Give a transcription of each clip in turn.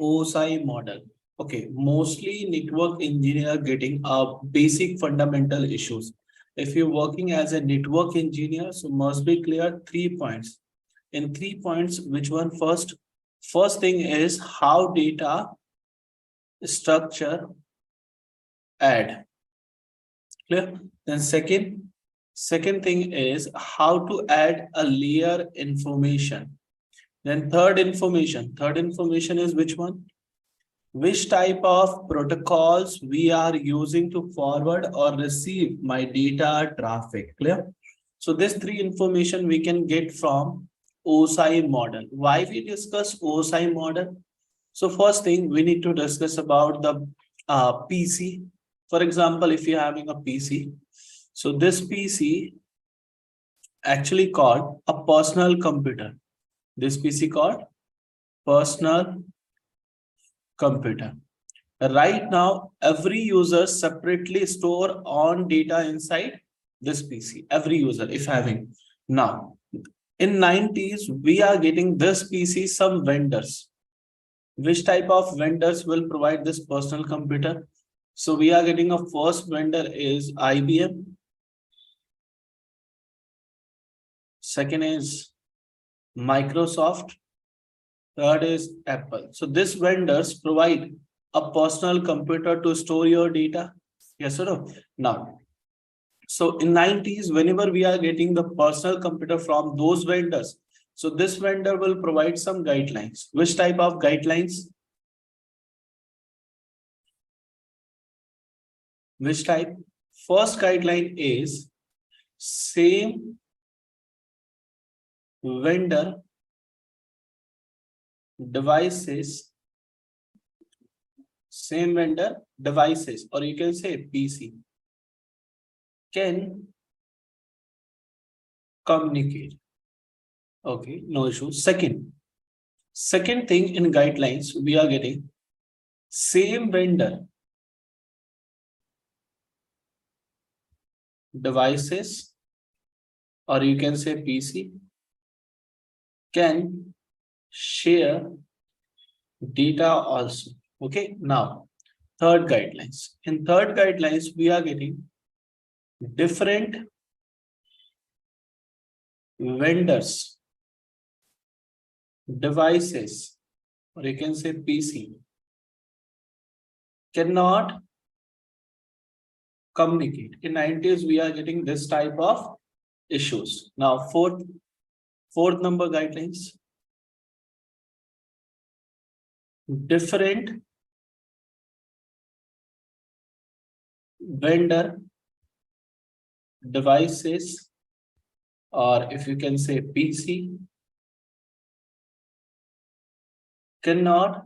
OSI model. Okay, mostly network engineer getting basic fundamental issues. If you're working as a network engineer, so must be clear 3 points. In 3 points, which one first? First thing is how data structure add. Clear? Then second thing is how to add a layer information. Then third information is which one? Which type of protocols we are using to forward or receive my data traffic. Clear? So this three information we can get from OSI model. Why we discuss OSI model? So first thing we need to discuss about the PC. For example, if you're having a PC, so this PC actually called a personal computer. This PC called personal computer. Right now, every user separately store on data inside this PC. Every user, if having. Now, in 90s, we are getting this PC some vendors. Which type of vendors will provide this personal computer? So we are getting a first vendor is IBM. Second is Microsoft. Third is Apple. So these vendors provide a personal computer to store your data. Yes or no? Now, so in 90s, whenever we are getting the personal computer from those vendors, so this vendor will provide some guidelines. Which type of guidelines? Which type? First guideline is same vendor devices, same vendor devices, or you can say PC, can communicate. Okay, no issue. Second thing in guidelines, we are getting same vendor devices, or you can say PC, can share data also. Okay, now third guidelines. In third guidelines, we are getting different vendors, devices, or you can say PC, cannot communicate. In 90s, we are getting this type of issues. Now, fourth number guidelines. Different vendor devices, or if you can say PC, cannot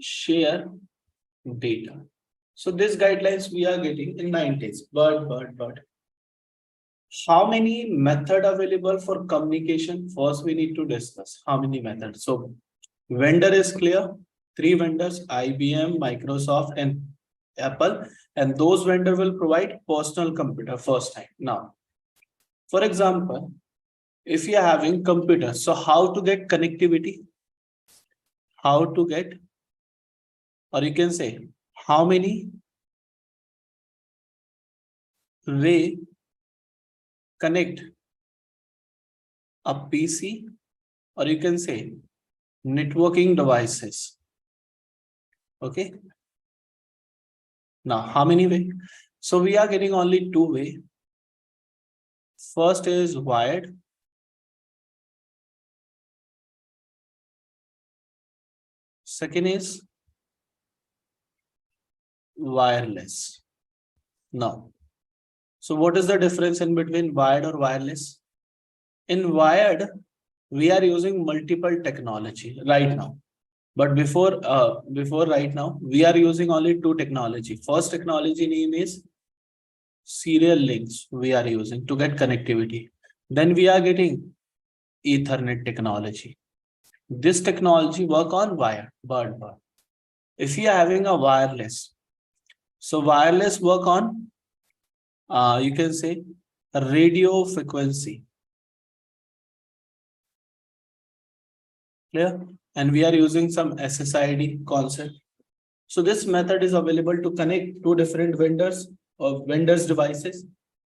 share data. So these guidelines we are getting in 90s. But how many method available for communication? First, we need to discuss how many methods. So vendor is clear. 3 vendors, IBM, Microsoft, and Apple. And those vendor will provide personal computer first time. Now, for example, if you are having computer, so how to get connectivity? How to get, or you can say, how many way connect a PC, or you can say networking devices. Okay. Now, how many way? So we are getting only 2 way. First is wired. Second is wireless. Now, so what is the difference in between wired or wireless? In wired, we are using multiple technology right now. But before right now, we are using only 2 technology. First technology name is serial links we are using to get connectivity. Then we are getting Ethernet technology. This technology work on wire, but if you are having a wireless, so wireless work on, you can say radio frequency. Clear? and we are using some SSID concept. So this method is available to connect two different vendors or vendors devices.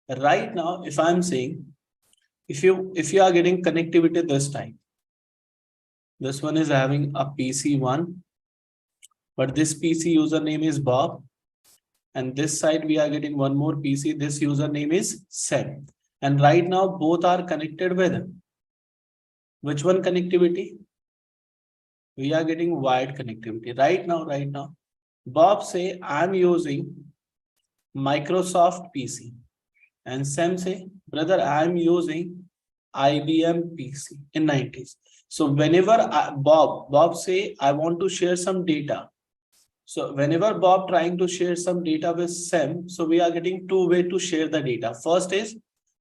Right now, if I'm saying, if you are getting connectivity this time, this one is having a PC1, but this PC username is Bob, and this side we are getting one more PC. This username is Sam, and right now both are connected with which one connectivity? We are getting wired connectivity right now. Right now, Bob say I'm using Microsoft PC, and Sam say, brother, I'm using IBM PC in 90s. So whenever Bob say I want to share some data. So whenever Bob trying to share some data with Sam, so we are getting two way to share the data. First is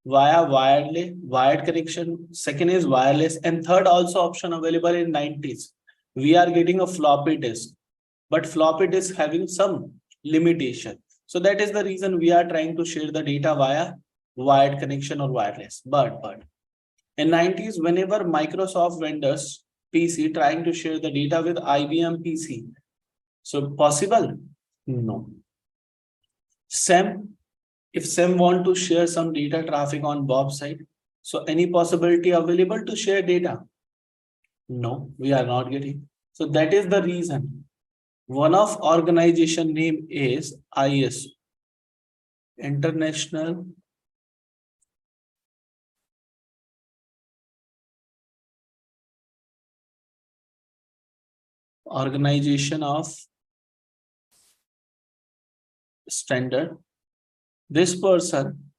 via wired connection. Second is wireless, and third also option available in 90s. We are getting a floppy disk, but floppy disk having some limitation. So that is the reason we are trying to share the data via wired connection or wireless. But in 90s, whenever Microsoft vendors PC trying to share the data with IBM PC, so possible? No. Sam, if Sam want to share some data traffic on Bob's side, so any possibility available to share data? No, we are not getting. So that is the reason. One of organization name is ISO, International Organization of Standard. This person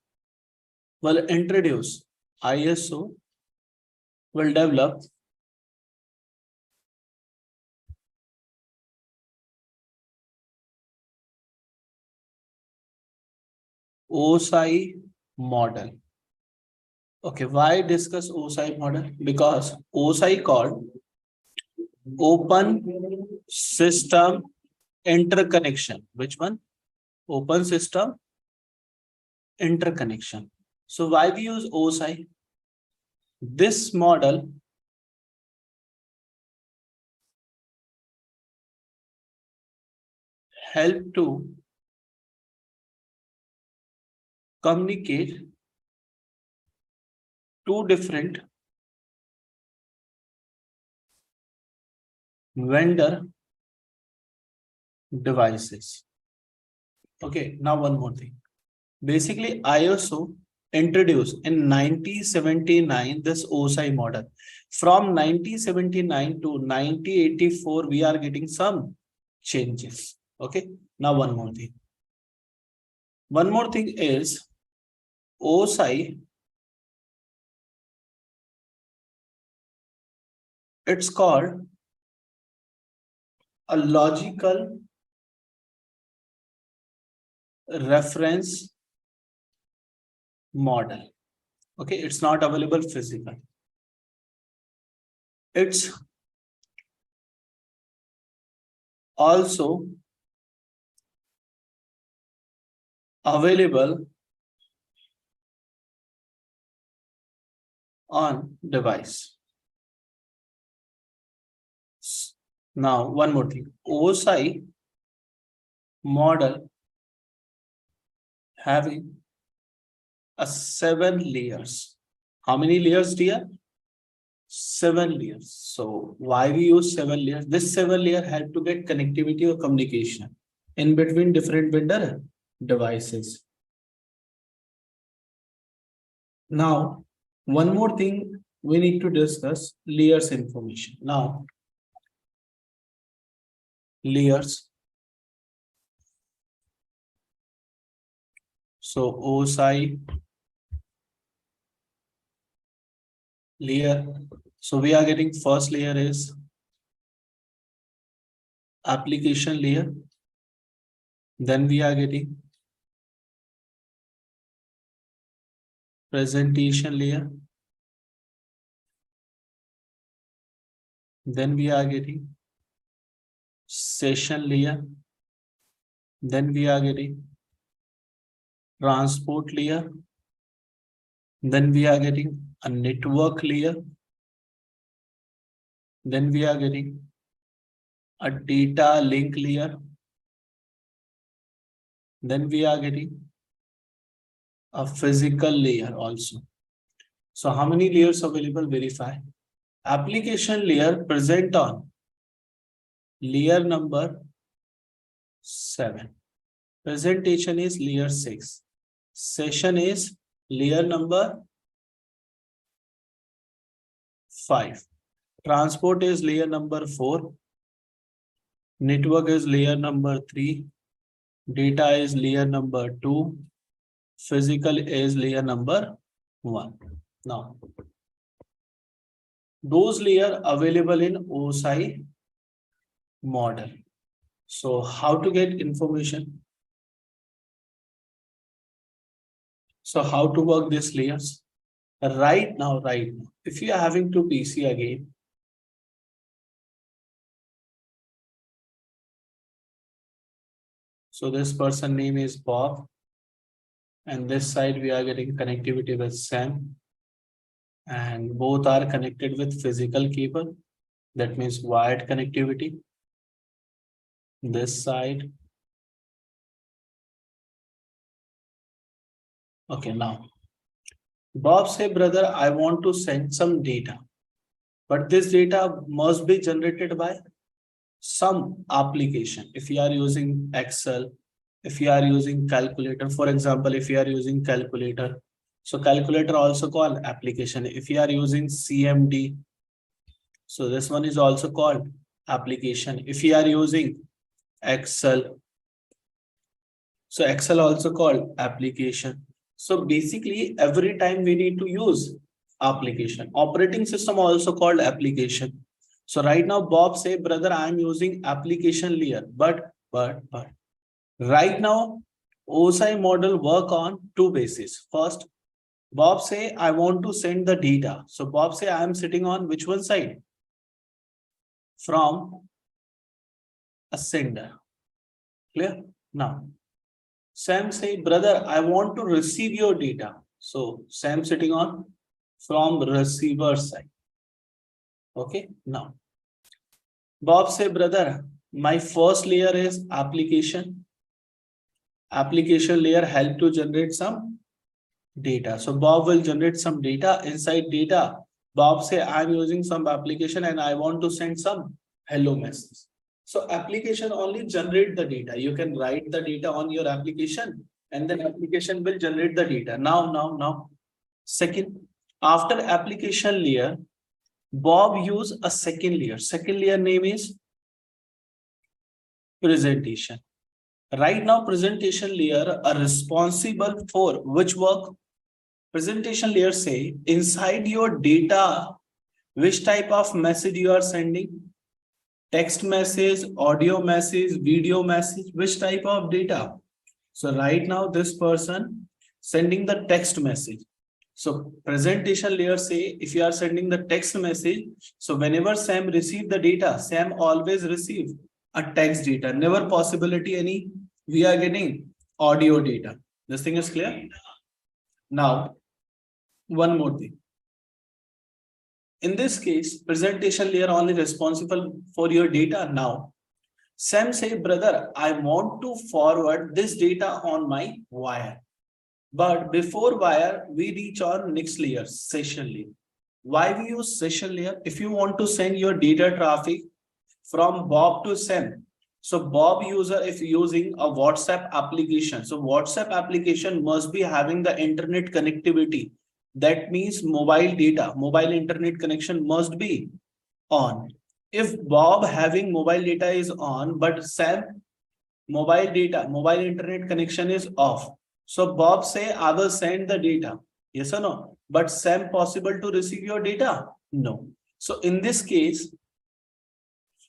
will introduce ISO, will develop OSI model. Okay, why discuss OSI model? Because OSI called Open System Interconnection. Which one? Open System Interconnection. So why we use OSI? This model help to communicate two different vendor devices. Okay, now one more thing. Basically, ISO introduced in 1979 this OSI model. From 1979 to 1984, we are getting some changes. Okay, now one more thing. One more thing is OSI. It's called a logical reference model. Okay, it's not available physical. It's also available on device. Now, one more thing. OSI model having a 7 layers. How many layers, dear? 7 layers. So why we use 7 layers? This 7 layer help to get connectivity or communication in between different vendor devices. Now, one more thing we need to discuss, layers information. Now, layers. So OSI layer. So we are getting first layer is application layer. Then we are getting presentation layer. Then we are getting session layer. Then we are getting transport layer. Then we are getting a network layer. Then we are getting a data link layer. Then we are getting a physical layer also. So how many layers available? Verify. Application layer present on layer number 7. Presentation is layer 6. Session is layer number 5. Transport is layer number 4. Network is layer number 3. Data is layer number 2. Physical is layer number 1. Now, those layers available in OSI model. So how to get information? So how to work these layers? Right now, if you are having two PC again, so this person name is Bob, and this side we are getting connectivity with Sam, and both are connected with physical cable. That means wired connectivity. This side. Okay, now Bob say, brother, I want to send some data, but this data must be generated by some application. If you are using Excel, if you are using calculator, for example, if you are using calculator, so calculator also called application. If you are using CMD, so this one is also called application. If you are using Excel, so Excel also called application. So basically every time we need to use application. Operating system also called application. So right now Bob say, brother, I am using application layer, but right now OSI model work on two bases. First, Bob say, I want to send the data. So Bob say, I am sitting on which one side? From a sender. Clear? Now, Sam say, brother, I want to receive your data. So Sam sitting on from receiver side. Okay, now Bob say, brother, my first layer is application. Application layer help to generate some data. So Bob will generate some data. Inside data, Bob say, I'm using some application and I want to send some hello message. So application only generate the data. You can write the data on your application and then application will generate the data. Now. Second, after application layer, Bob use a second layer. Second layer name is presentation. Right now, presentation layer are responsible for which work? Presentation layer say inside your data, which type of message you are sending? Text message, audio message, video message, which type of data? So right now this person sending the text message. So presentation layer say if you are sending the text message, so whenever Sam receive the data, Sam always receive a text data, never possibility any we are getting audio data. This thing is clear. Now one more thing. In this case, presentation layer only responsible for your data. Now Sam say, brother, I want to forward this data on my wire. But before wire, we reach our next layer, session layer. Why we use session layer? If you want to send your data traffic from Bob to Sam, so Bob user if using a WhatsApp application, so WhatsApp application must be having the internet connectivity. That means mobile data, mobile internet connection must be on. If Bob having mobile data is on, but Sam mobile data, mobile internet connection is off. So Bob say, I will send the data. Yes or no? But Sam possible to receive your data? No. So in this case,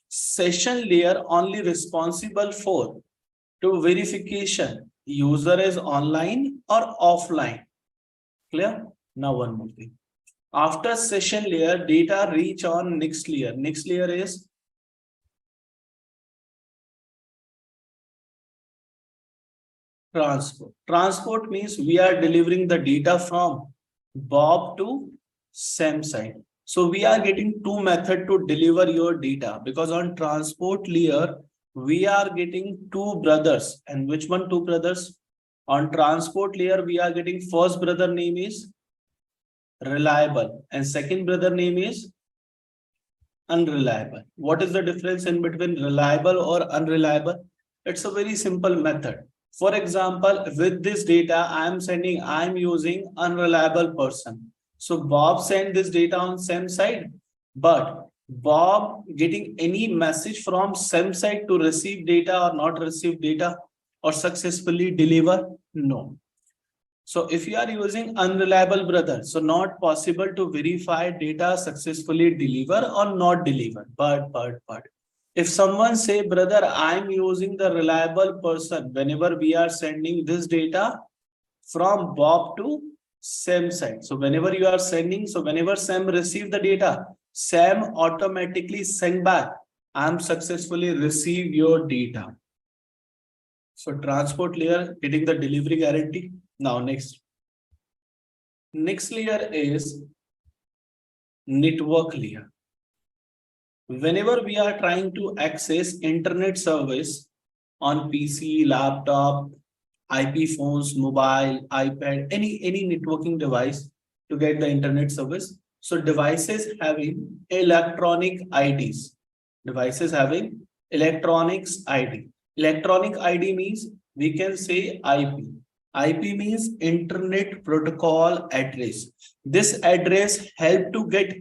session layer only responsible for to verification user is online or offline. Clear? Now one more thing. After session layer, data reach on next layer. Next layer is transport. Transport means we are delivering the data from Bob to Sam side. So we are getting two methods to deliver your data, because on transport layer, we are getting two brothers. And which one two brothers? On transport layer, we are getting first brother name is reliable and second brother name is unreliable. What is the difference in between reliable or unreliable? It's a very simple method. For example, with this data, I'm using unreliable person. So Bob sent this data on same side, but Bob getting any message from same side to receive data or not receive data or successfully deliver? No. So if you are using unreliable brother, so not possible to verify data successfully deliver or not deliver. But if someone say, brother, I'm using the reliable person, whenever we are sending this data from Bob to Sam side. So whenever you are sending, so whenever Sam receive the data, Sam automatically send back, I'm successfully receive your data. So transport layer getting the delivery guarantee. Now next layer is network layer. Whenever we are trying to access internet service on PC, laptop, IP phones, mobile, iPad, any networking device to get the internet service. So devices having electronic IDs. Devices having electronics ID. Electronic ID means we can say IP. IP means Internet Protocol Address. This address help to get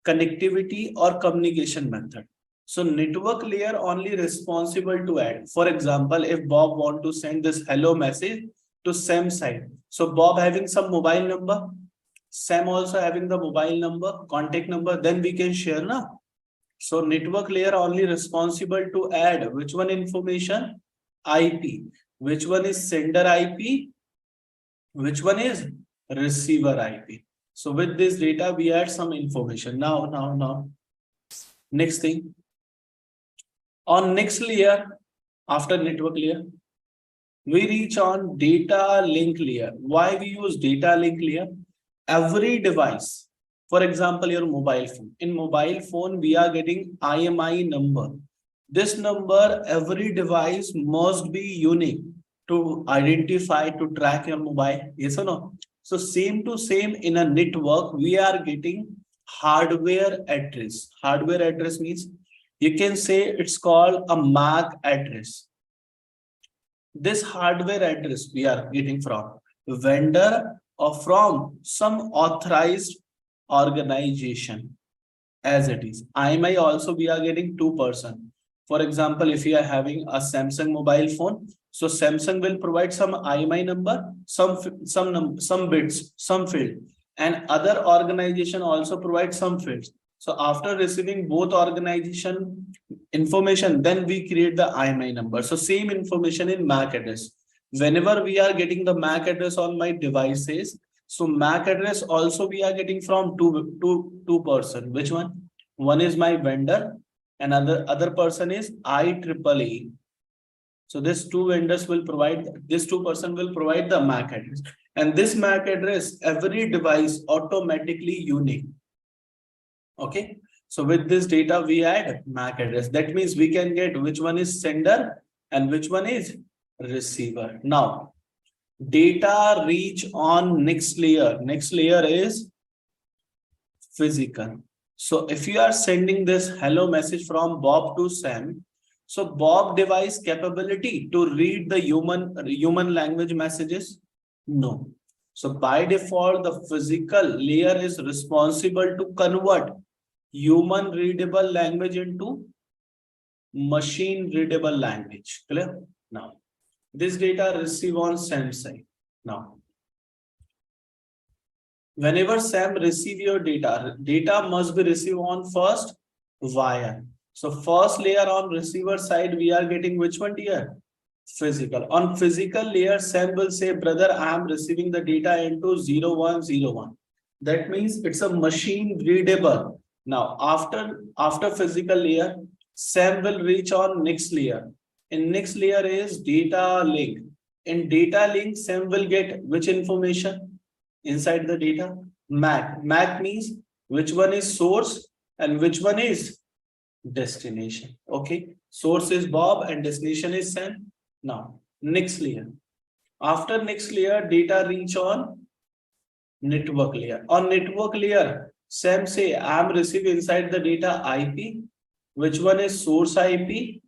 connectivity or communication method. So network layer only responsible to add. For example, if Bob want to send this hello message to Sam side. So Bob having some mobile number, Sam also having the mobile number, contact number, then we can share now. So network layer only responsible to add which one information? IP. Which one is sender IP? Which one is receiver IP? So with this data, we add some information. Now. Next thing. On next layer, after network layer, we reach on data link layer. Why we use data link layer? Every device, for example, your mobile phone. In mobile phone, we are getting IMI number. This number, every device must be unique to identify, to track your mobile. Yes or no? So same to same in a network, we are getting hardware address. Hardware address means you can say it's called a MAC address. This hardware address we are getting from vendor or from some authorized organization as it is. IMI also we are getting 2%. For example, if you are having a Samsung mobile phone, so Samsung will provide some IMI number, some bits, some field, and other organization also provide some fields. So after receiving both organization information, then we create the IMI number. So same information in MAC address. Whenever we are getting the MAC address on my devices, so MAC address also we are getting from two person. Which one? One is my vendor, and other person is IEEE. So this two vendors will provide, this two person will provide the MAC address. And this MAC address, every device automatically unique. Okay. So with this data, we add MAC address. That means we can get which one is sender and which one is receiver. Now, data reach on next layer. Next layer is physical. So if you are sending this hello message from Bob to Sam, so Bob device capability to read the human language messages? No. So by default, the physical layer is responsible to convert human readable language into machine readable language. Clear? Now, this data receive on Sam side. Now, whenever Sam receive your data, data must be received on first wire. So first layer on receiver side, we are getting which one here? Physical. On physical layer, Sam will say, brother, I am receiving the data into 0101. That means it's a machine readable. Now, after physical layer, Sam will reach on next layer. In next layer is data link. In data link, Sam will get which information inside the data? MAC. MAC means which one is source and which one is destination. Okay, source is Bob and destination is Sam. Now, next layer. After next layer, data reach on network layer. On network layer, Sam say I am receiving inside the data IP. Which one is source IP?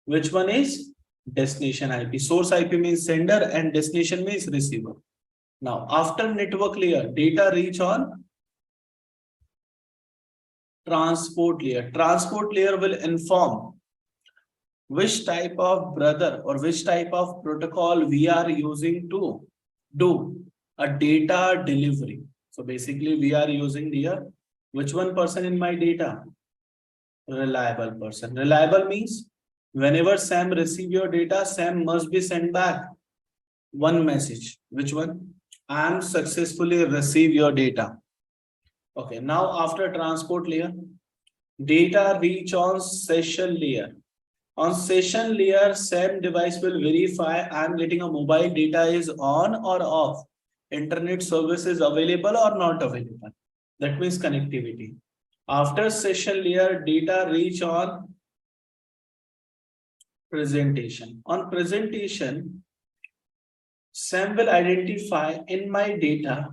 Which one is destination IP? Source IP means sender and destination means receiver. Now, after network layer, data reach on transport layer. Transport layer will inform which type of brother or which type of protocol we are using to do a data delivery. So basically we are using here, which one person in my data? Reliable person. Reliable means whenever Sam receive your data, Sam must be sent back one message. Which one? I am successfully receive your data. Okay, now after transport layer, data reach on session layer. On session layer, Sam device will verify I am getting a mobile data is on or off. Internet service is available or not available. That means connectivity. After session layer, data reach on presentation. On presentation, Sam will identify in my data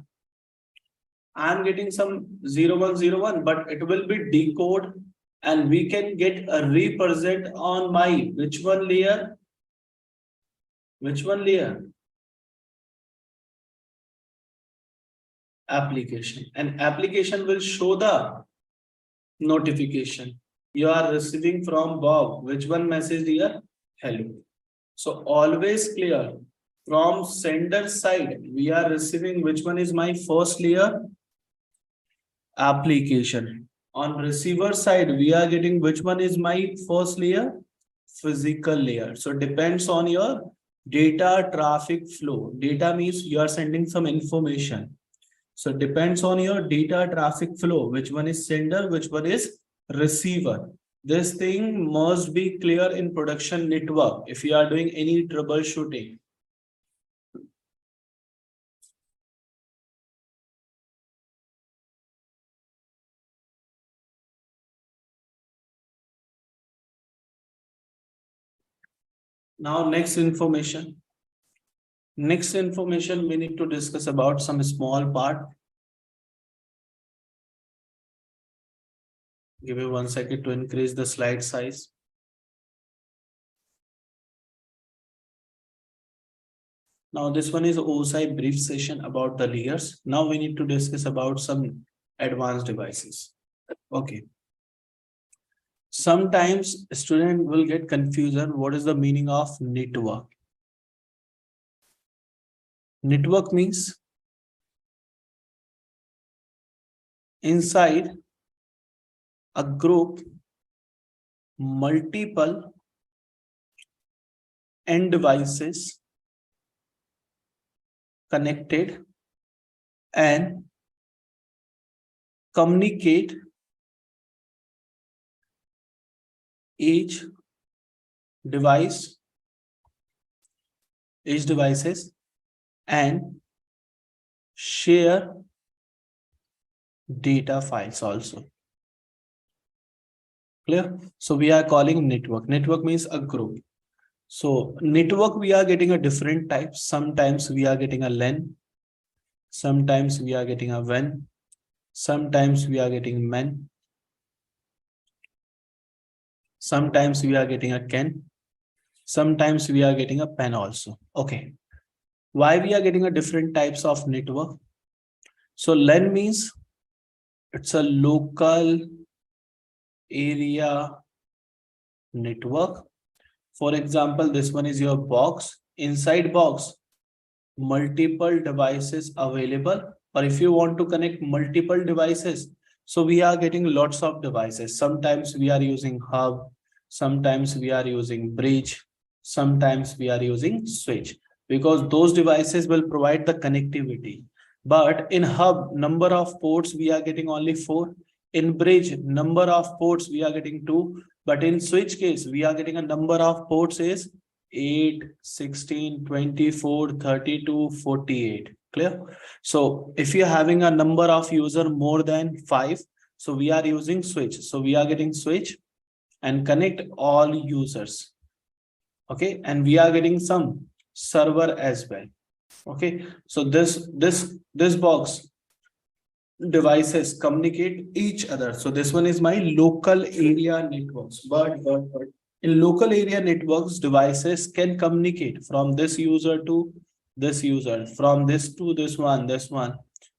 I'm getting some 0101, but it will be decode and we can get a represent on my which one layer? Which one layer? Application. And application will show the notification. You are receiving from Bob. Which one message here? Hello. So always clear. From sender side, we are receiving which one is my first layer? Application. On receiver side, we are getting which one is my first layer? Physical layer. So depends on your data traffic flow. Data means you are sending some information. So depends on your data traffic flow. Which one is sender? Which one is receiver? This thing must be clear in production network if you are doing any troubleshooting. Now, next information. Next information we need to discuss about some small part. Give me 1 second to increase the slide size. Now, this one is OSI brief session about the layers. Now we need to discuss about some advanced devices. Okay. Sometimes a student will get confusion. What is the meaning of network? Network means inside a group, multiple end devices connected and communicate each devices and share data files also. Clear? So we are calling network. Network means a group. So network, we are getting a different type. Sometimes we are getting a LAN. Sometimes we are getting a WAN. Sometimes we are getting MAN. Sometimes we are getting a CAN. Sometimes we are getting a PAN also. Okay. Why we are getting a different types of network? So LAN means it's a local area network. For example, this one is your box. Inside box, multiple devices available. Or if you want to connect multiple devices, so we are getting lots of devices. Sometimes we are using hub. Sometimes we are using bridge. Sometimes we are using switch, because those devices will provide the connectivity. But in hub, number of ports, we are getting only 4. In bridge, number of ports, we are getting 2. But in switch case, we are getting a number of ports is 8, 16, 24, 32, 48. Clear? So if you're having a number of user more than 5, so we are using switch. So we are getting switch and connect all users. Okay, and we are getting some server as well. Okay, so this box devices communicate each other. So this one is my local area networks. But in local area networks, devices can communicate from this user to this user, from this to this one.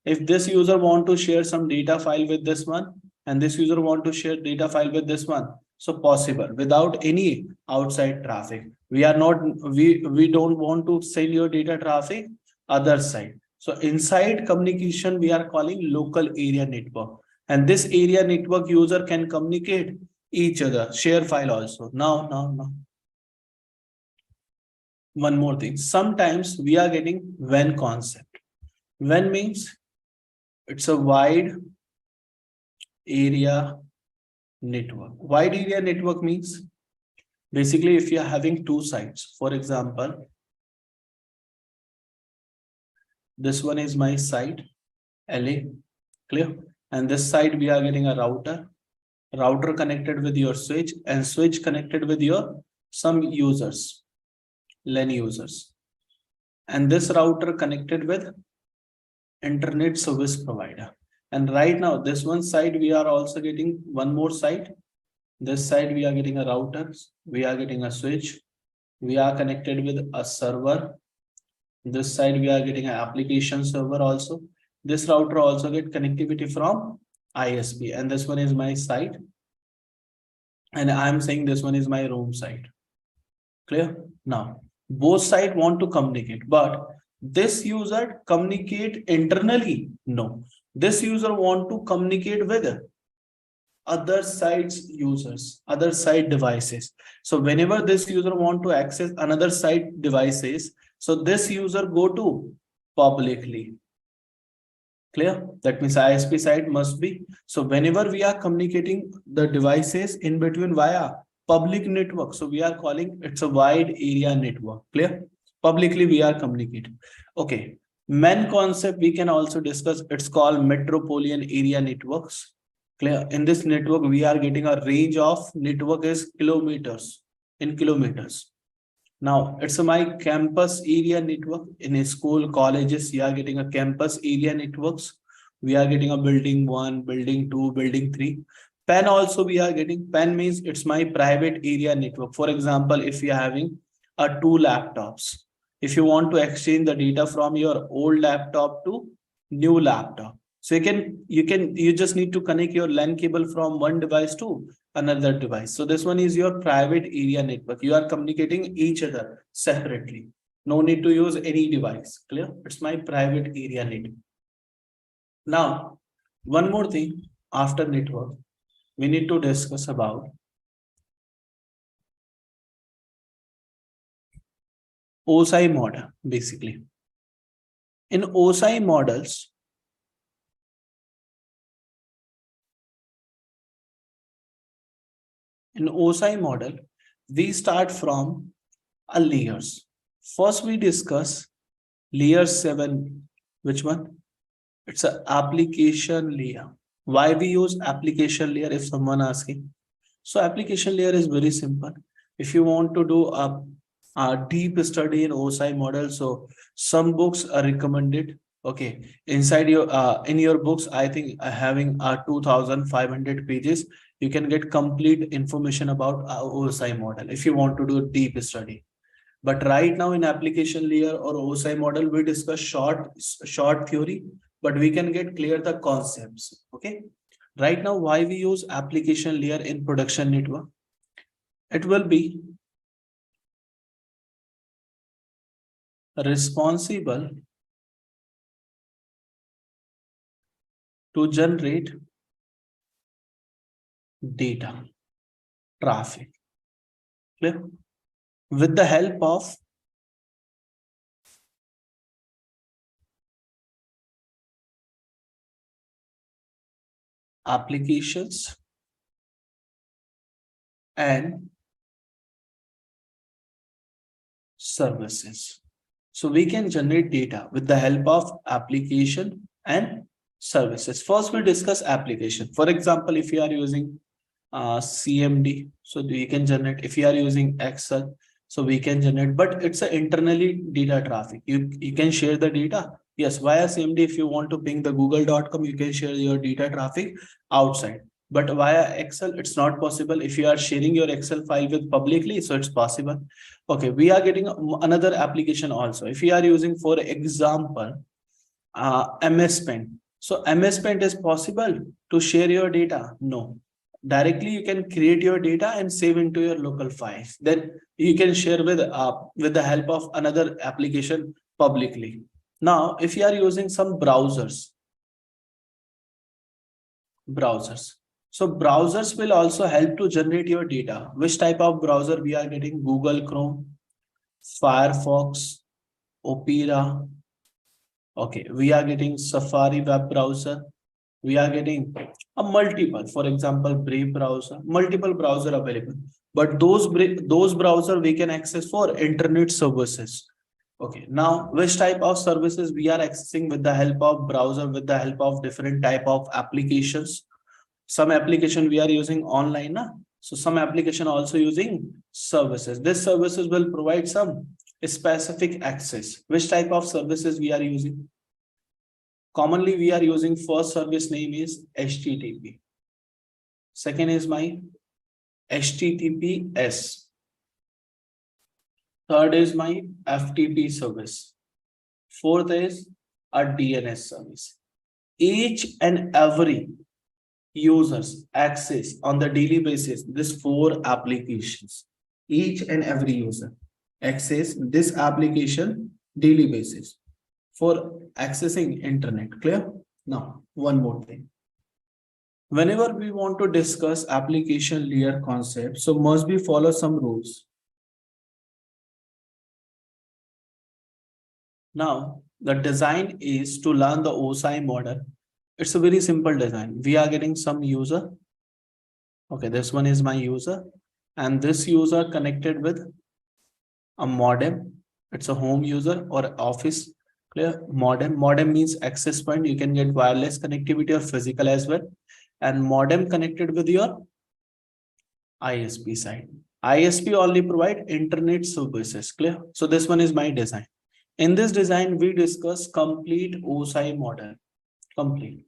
If this user want to share some data file with this one, and this user want to share data file with this one, so possible without any outside traffic. We are not, we don't want to send your data traffic other side. So inside communication, we are calling local area network. And this area network user can communicate each other, share file also. Now. One more thing. Sometimes we are getting WAN concept. WAN means it's a wide area network. Wide area network means basically if you are having two sites, for example, this one is my site, LA, clear? And this side we are getting a router connected with your switch, and switch connected with your some users, LAN users. And this router connected with internet service provider. And right now, this one side we are also getting one more side. This side we are getting a router, we are getting a switch, we are connected with a server. This side we are getting an application server also. This router also get connectivity from ISP, and this one is my site. And I'm saying this one is my room site. Clear? Now, both sides want to communicate, but this user communicate internally. No, this user want to communicate with other sites users, other site devices. So whenever this user want to access another site devices, so this user go to publicly. Clear? That means ISP side must be. So whenever we are communicating the devices in between via public network, so we are calling it's a wide area network. Clear? Publicly we are communicating. Okay. Main concept we can also discuss. It's called metropolitan area networks. Clear? In this network, we are getting a range of network is kilometers, in kilometers. Now, it's my campus area network. In a school, colleges, you are getting a campus area networks. We are getting a building 1, building 2, building 3. PAN also we are getting. PAN means it's my private area network. For example, if you are having two laptops, if you want to exchange the data from your old laptop to new laptop, so you just need to connect your LAN cable from one device to another device. So this one is your private area network. You are communicating each other separately. No need to use any device. Clear? It's my private area network. Now, one more thing after network, we need to discuss about OSI model, basically. In OSI models, we start from a layers. First, we discuss layer 7. Which one? It's an application layer. Why we use application layer if someone asking? So application layer is very simple. If you want to do a deep study in OSI model, so some books are recommended. Okay, inside your in your books, I think having 2,500 pages, you can get complete information about OSI model if you want to do a deep study. But right now in application layer or OSI model, we discuss short theory, but we can get clear the concepts. Okay. Right now, why we use application layer in production network? It will be responsible to generate data traffic. Clear? With the help of applications and services. So we can generate data with the help of application and services. First, we discuss application. For example, if you are using CMD, so we can generate. If you are using Excel, so we can generate, but it's a internally data traffic. You can share the data. Yes, via CMD, if you want to ping the google.com, you can share your data traffic outside. But via Excel, it's not possible. If you are sharing your Excel file with publicly, so it's possible. Okay, we are getting another application also. If you are using, for example, MS Paint. So MS Paint is possible to share your data? No. Directly you can create your data and save into your local files. Then you can share with the help of another application publicly. Now, if you are using some browsers. So browsers will also help to generate your data. Which type of browser we are getting? Google Chrome, Firefox, Opera. Okay, we are getting Safari web browser. We are getting a multiple, for example, Brave browser, multiple browser available. But those browser we can access for internet services. Okay, now which type of services we are accessing with the help of browser, with the help of different type of applications? Some application we are using online, na? So some application also using services. This services will provide some specific access. Which type of services we are using? Commonly we are using first service name is HTTP. Second is my HTTPS. Third is my FTP service. Fourth is a DNS service. Each and every users access on the daily basis this four applications. Each and every user access this application daily basis for accessing internet. Clear? Now, one more thing. Whenever we want to discuss application layer concept, so must we follow some rules. Now, the design is to learn the OSI model. It's a very simple design. We are getting some user. Okay, this one is my user, and this user connected with a modem. It's a home user or office. Clear? Modem means access point. You can get wireless connectivity or physical as well. And modem connected with your ISP side. ISP only provide internet services. Clear? So this one is my design. In this design, we discuss complete OSI model. Complete.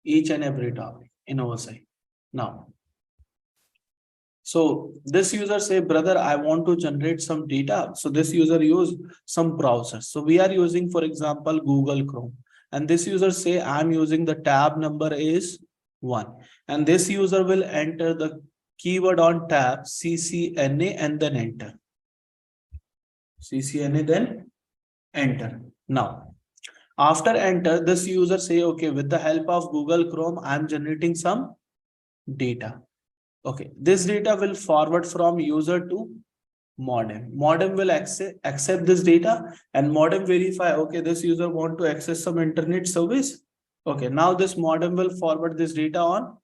Each and every topic in OSI. Now, so this user say, brother, I want to generate some data. So this user use some browsers. So we are using, for example, Google Chrome. And this user say, I'm using the tab number is 1. And this user will enter the keyword on tab CCNA and then enter. CCNA then enter. Now, after enter, this user say, okay, with the help of Google Chrome, I'm generating some data. Okay, this data will forward from user to modem. Modem will accept this data and modem verify, okay, this user want to access some internet service. Okay, now this modem will forward this data on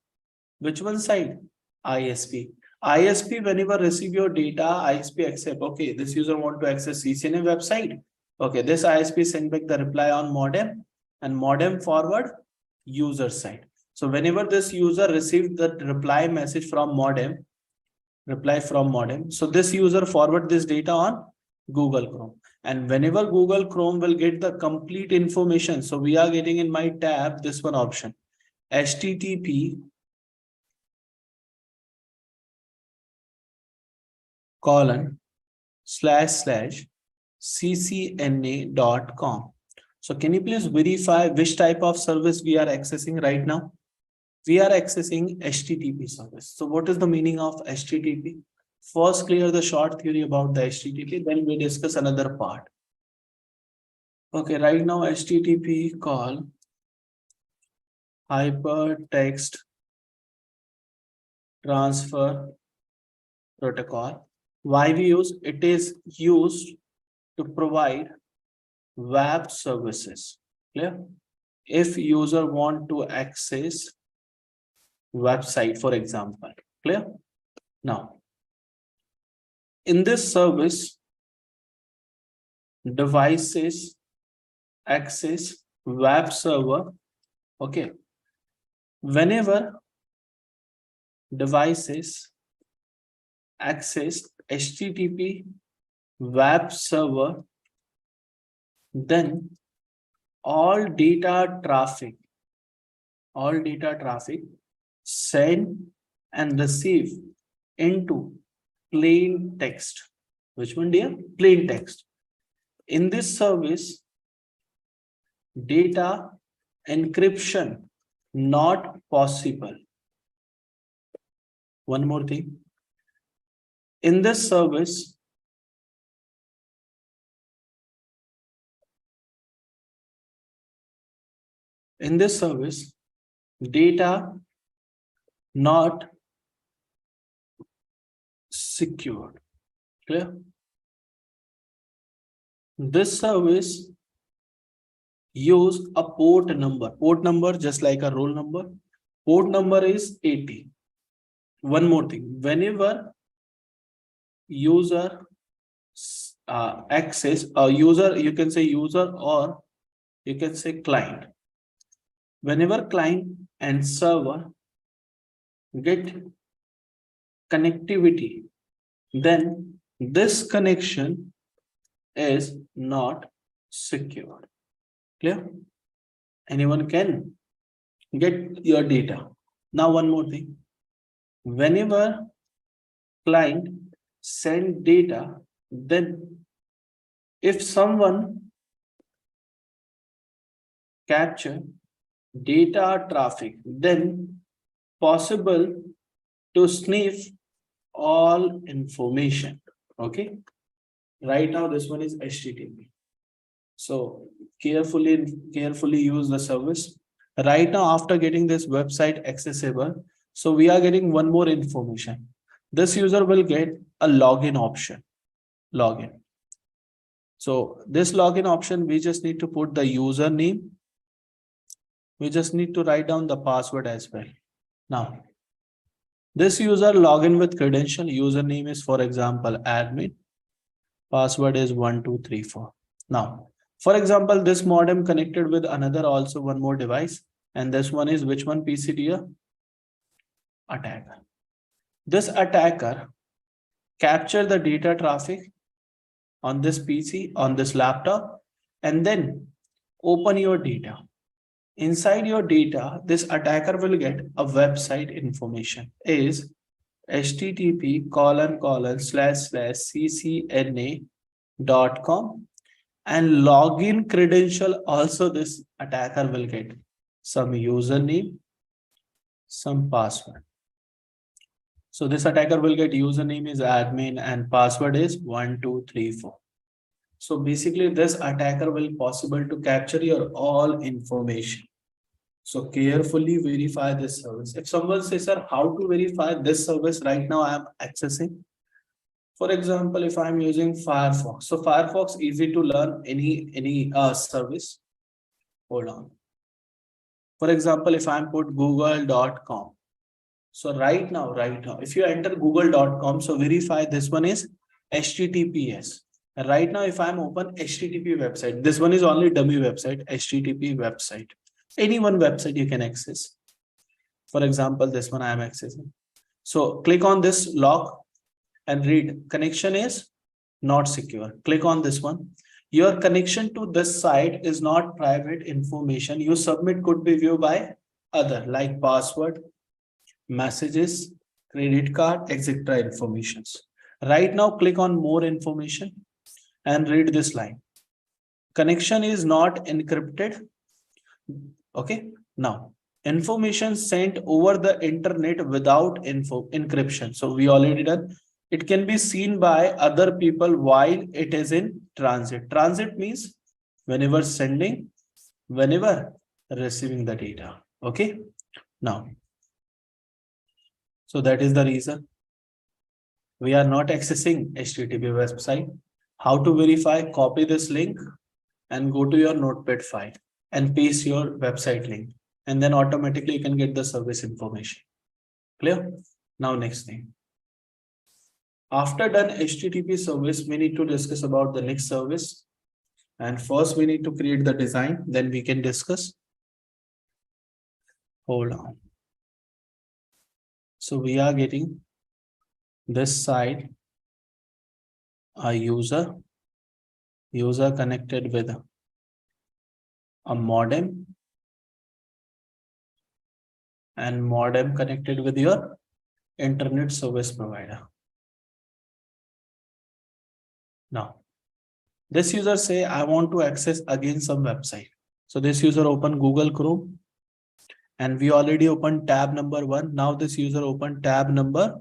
which one side? ISP. ISP, whenever receive your data, ISP accept, okay, this user want to access CCNA website. Okay, this ISP send back the reply on modem and modem forward user side. So whenever this user received the reply message from modem, so this user forward this data on Google Chrome. And whenever Google Chrome will get the complete information, so we are getting in my tab, this one option, HTTP:// ccna.com. So can you please verify which type of service we are accessing right now? We are accessing HTTP service. So what is the meaning of HTTP? First, clear the short theory about the HTTP, then we discuss another part. Okay, right now HTTP call hypertext transfer protocol. Why we use it? Is used to provide web services. Clear? If user want to access website, for example. Clear? Now, in this service, devices access web server. Okay. Whenever devices access HTTP web server, then all data traffic, send and receive into plain text. Which one, dear? Plain text. In this service, data encryption not possible. One more thing. In this service, data not secured. Clear? This service use a port number just like a roll number. Port number is 80. One more thing, whenever user access a user, you can say user or you can say client. Whenever client and server get connectivity, then this connection is not secured. Clear? Anyone can get your data. Now one more thing, whenever client send data, then if someone capture data traffic, then possible to sniff all information. Okay, right now this one is HTTP. So carefully use the service. Right now, after getting this website accessible, so we are getting one more information. This user will get a login option. Login. So this login option, we just need to put the username. We just need to write down the password as well. Now, this user login with credential. Username is, for example, admin. Password is 1234. Now, for example, this modem connected with another also one more device. And this one is which one, PCD? Attacker. This attacker capture the data traffic on this PC, on this laptop, and then open your data. Inside your data, this attacker will get a website information is http://ccna.com, and login credential also this attacker will get some username, some password. So this attacker will get username is admin and password is 1234. So basically this attacker will possible to capture your all information. So carefully verify this service. If someone says, sir, how to verify this service right now I am accessing? For example, if I'm using Firefox, so Firefox easy to learn any service. Hold on. For example, if I'm put google.com. So right now, if you enter google.com, so verify this one is HTTPS. Right now, if I'm open HTTP website, this one is only dummy website, HTTP website. Any one website you can access. For example, this one I am accessing. So click on this log and read connection is not secure. Click on this one. Your connection to this site is not private information. You submit could be viewed by other like password, messages, credit card, etc. informations. Right now, click on more information and read this line. Connection is not encrypted. Okay. Now, information sent over the internet without encryption. So we already done. It can be seen by other people while it is in transit. Transit means whenever sending, whenever receiving the data. Okay. Now, so that is the reason we are not accessing HTTP website. How to verify? Copy this link and go to your notepad file and paste your website link. And then automatically you can get the service information. Clear? Now next thing. After done HTTP service, we need to discuss about the next service, And first we need to create the design, then we can discuss. Hold on. So we are getting this side a user connected with a modem, and modem connected with your internet service provider. Now, this user say, I want to access again some website. So this user open Google Chrome, and we already opened tab number 1. Now this user open tab number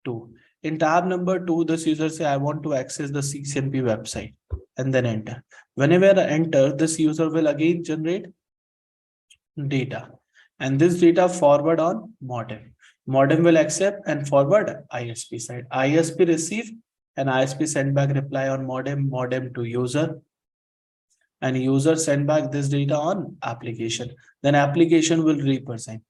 2. In tab number 2, this user say, I want to access the CCNP website, and then enter. Whenever I enter, this user will again generate data, and this data forward on modem. Modem will accept and forward ISP side. ISP receive and ISP send back reply on modem, modem to user, and user send back this data on application. Then application will represent.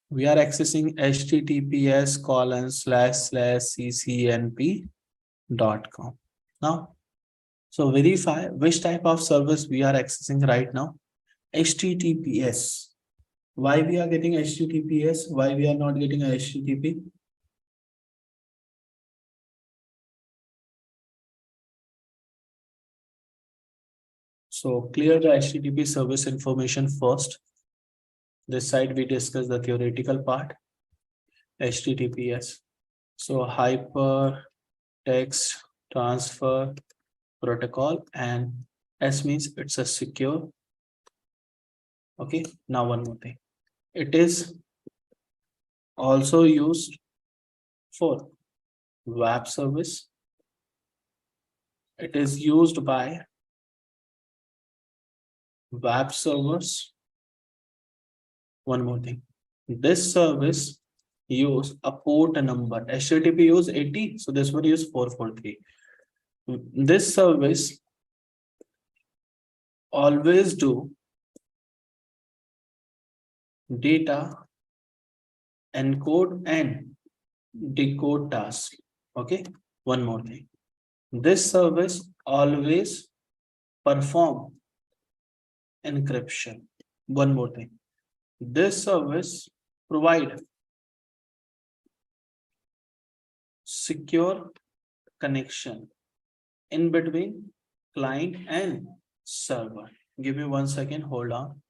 We are accessing https://ccnp.com. Now, so verify which type of service we are accessing right now. HTTPS. Why we are getting HTTPS? Why we are not getting a HTTP? So clear the HTTP service information first. This side we discuss the theoretical part. HTTPS. So hyper text transfer protocol, and S means it's a secure. Okay, now one more thing. It is also used for web service. It is used by web servers. One more thing. This service use a port number. HTTP use 80, so this one use 443. This service always do data encode and decode task. Okay, one more thing. This service always perform encryption. One more thing. This service provide secure connection in between client and server. Give me 1 second, hold on.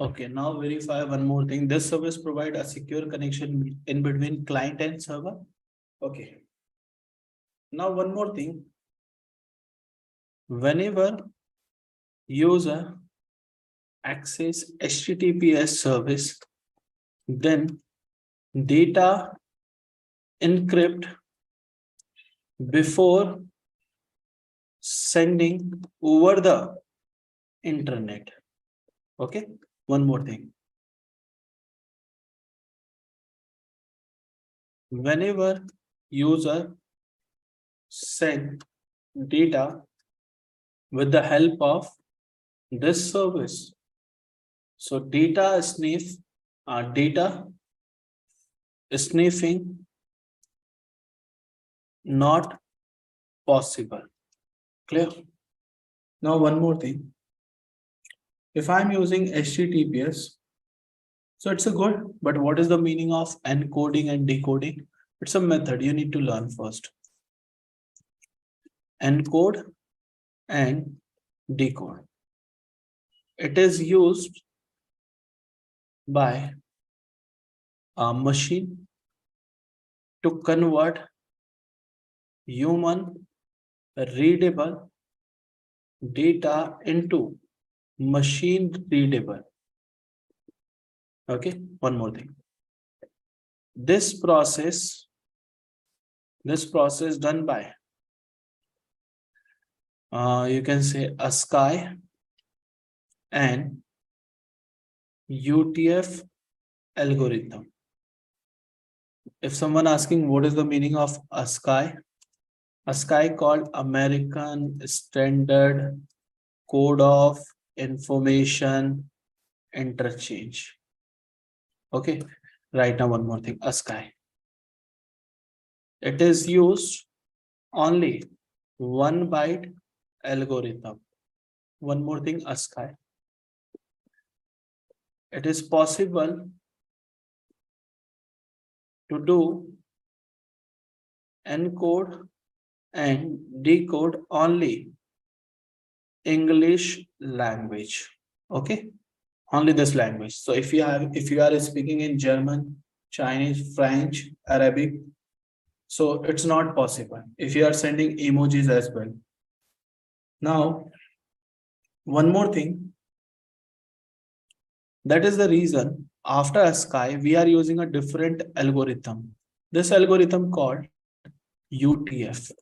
Okay, now verify one more thing. This service provide a secure connection in between client and server. Okay. Now one more thing. Whenever user access HTTPS service, then data encrypt before sending over the internet. Okay, one more thing. Whenever user send data with the help of this service, so data sniffing not possible. Clear? Now one more thing. If I'm using HTTPS, so it's a good, but what is the meaning of encoding and decoding? It's a method you need to learn first. Encode and decode. It is used by a machine to convert human readable data into machine readable. Okay, one more thing. This process done by you can say Akshay and UTF algorithm. If someone asking what is the meaning of Akshay called American Standard Code of Information Interchange. Okay, right now one more thing, Akshay. It is used only 1 byte algorithm. One more thing, Akshay. It is possible to do encode and decode only English language. Okay, only this language. So if you are speaking in German, Chinese, French, Arabic, so it's not possible. If you are sending emojis as well. Now, one more thing. That is the reason after Akshay, we are using a different algorithm. This algorithm called UTF.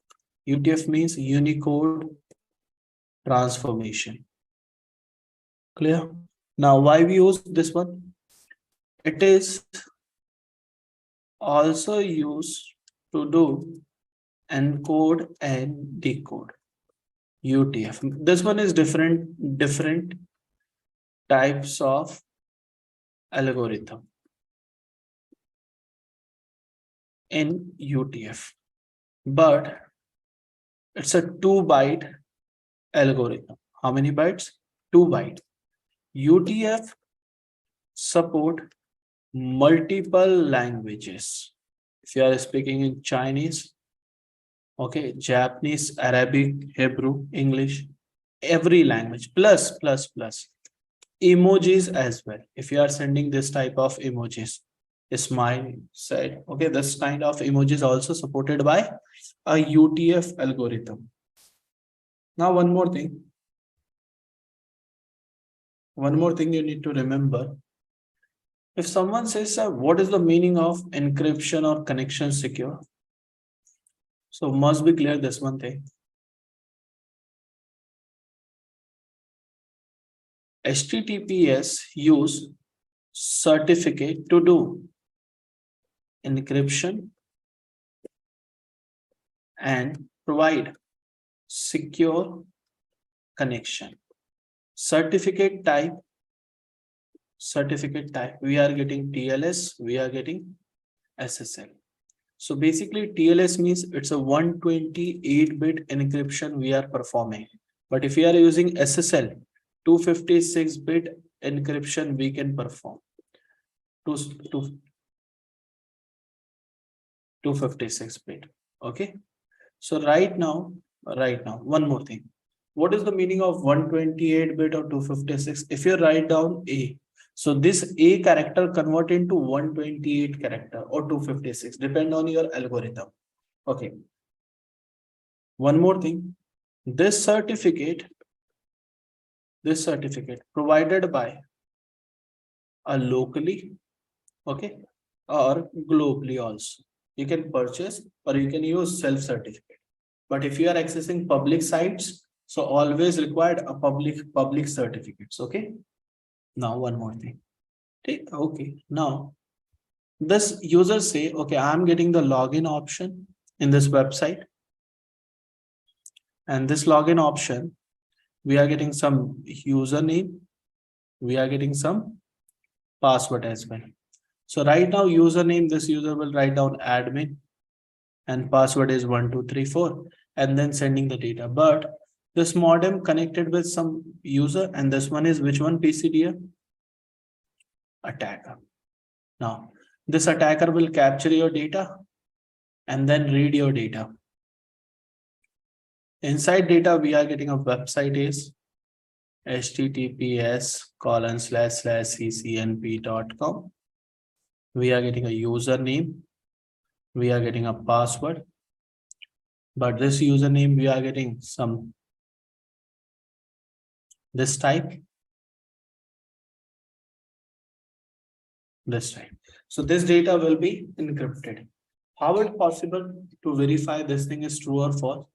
UTF means Unicode Transformation. Clear? Now, why we use this one? It is also used to do encode and decode. UTF. This one is different types of algorithm in UTF, but it's a 2 byte algorithm. How many bytes? 2 byte. UTF support multiple languages. If you are speaking in Chinese, okay, Japanese, Arabic, Hebrew, English, every language, plus emojis as well. If you are sending this type of emojis, a smile said, okay, this kind of emojis also supported by a UTF algorithm. Now one more thing you need to remember. If someone says, what is the meaning of encryption or connection secure? So must be clear this one thing. HTTPS use certificate to do encryption and provide secure connection. Certificate type, we are getting TLS, we are getting SSL. So basically TLS means it's a 128-bit encryption we are performing. But if we are using SSL, 256-bit encryption we can perform. 256-bit. Okay. So right now, one more thing. What is the meaning of 128-bit or 256? If you write down A, so this A character convert into 128 character or 256, depend on your algorithm. Okay. One more thing. This certificate provided by a locally, okay, or globally also. You can purchase or you can use self-certificate. But if you are accessing public sites, so always required a public certificates. Okay. Now one more thing. Okay. Now this user say, okay, I'm getting the login option in this website, and this login option, we are getting some username, we are getting some password as well. So right now username, this user will write down admin, and password is 1234, and then sending the data. But this modem connected with some user, and this one is which one, PCDF? Attacker. Now this attacker will capture your data and then read your data. Inside data, we are getting a website is https://ccnp.com. We are getting a username, we are getting a password, but this username we are getting some this type, this type. So this data will be encrypted. How is it possible to verify this thing is true or false?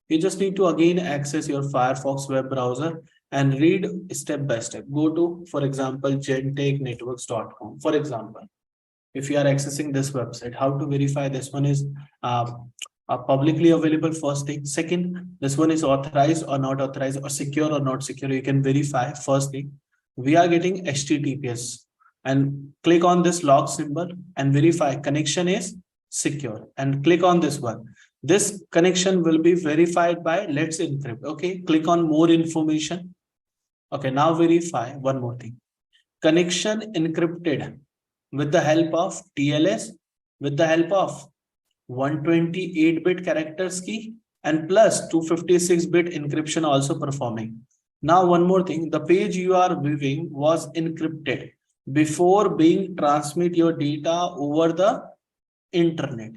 You just need to again access your Firefox web browser and read step by step. Go to, for example, JNtechNetworks.com. For example, if you are accessing this website, how to verify this one is publicly available, first thing. Second, this one is authorized or not authorized, or secure or not secure. You can verify. First thing, we are getting HTTPS, and click on this log symbol and verify connection is secure, and click on this one. This connection will be verified by let's encrypt. Okay, click on more information. Okay, now verify one more thing. Connection encrypted with the help of TLS, with the help of 128-bit characters key, and plus 256-bit encryption also performing. Now one more thing, the page you are viewing was encrypted before being transmit your data over the internet.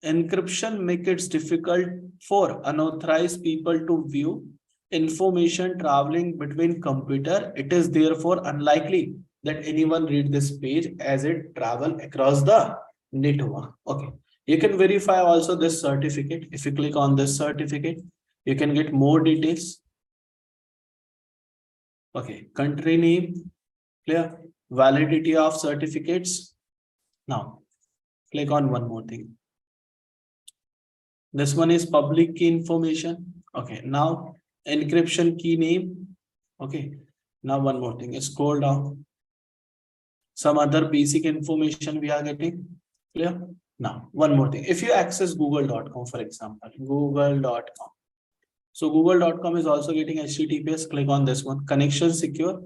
Encryption makes it difficult for unauthorized people to view information traveling between computer. It is therefore unlikely that anyone read this page as it travel across the network. Okay. You can verify also this certificate. If you click on this certificate, you can get more details. Okay. Country name, clear. Validity of certificates. Now, click on one more thing. This one is public key information. Okay. Now, encryption key name. Okay. Now, one more thing. Scroll down. Some other basic information we are getting. Clear? Now, one more thing. If you access google.com, for example, google.com. So google.com is also getting HTTPS. Click on this one. Connection secure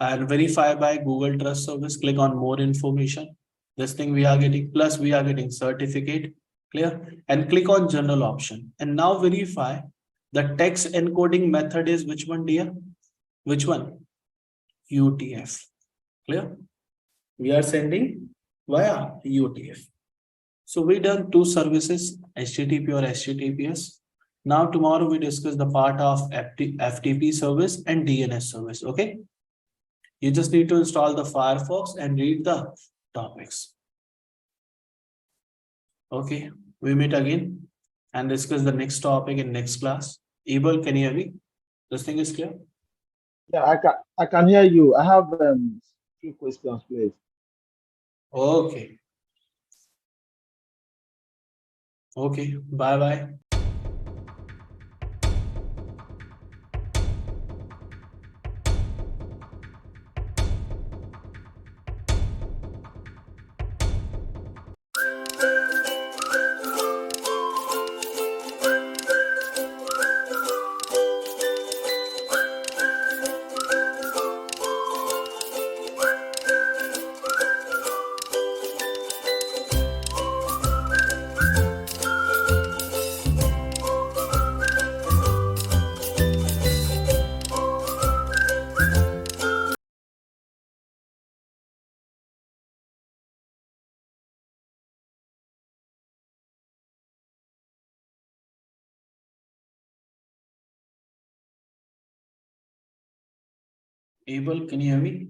and verify by Google Trust Service. Click on more information. This thing we are getting, plus we are getting certificate. Clear? And click on general option. And now verify the text encoding method is which one, dear? Which one? UTF. Clear? We are sending via UTF. So we done two services, HTTP or HTTPS. Now tomorrow we discuss the part of FTP service and DNS service. Okay. You just need to install the Firefox and read the topics. Okay. We meet again and discuss the next topic in next class. Abel, can you hear me? This thing is clear? Yeah, I can hear you. I have few questions, please. Okay. Okay. Bye-bye. Abel, can you hear me?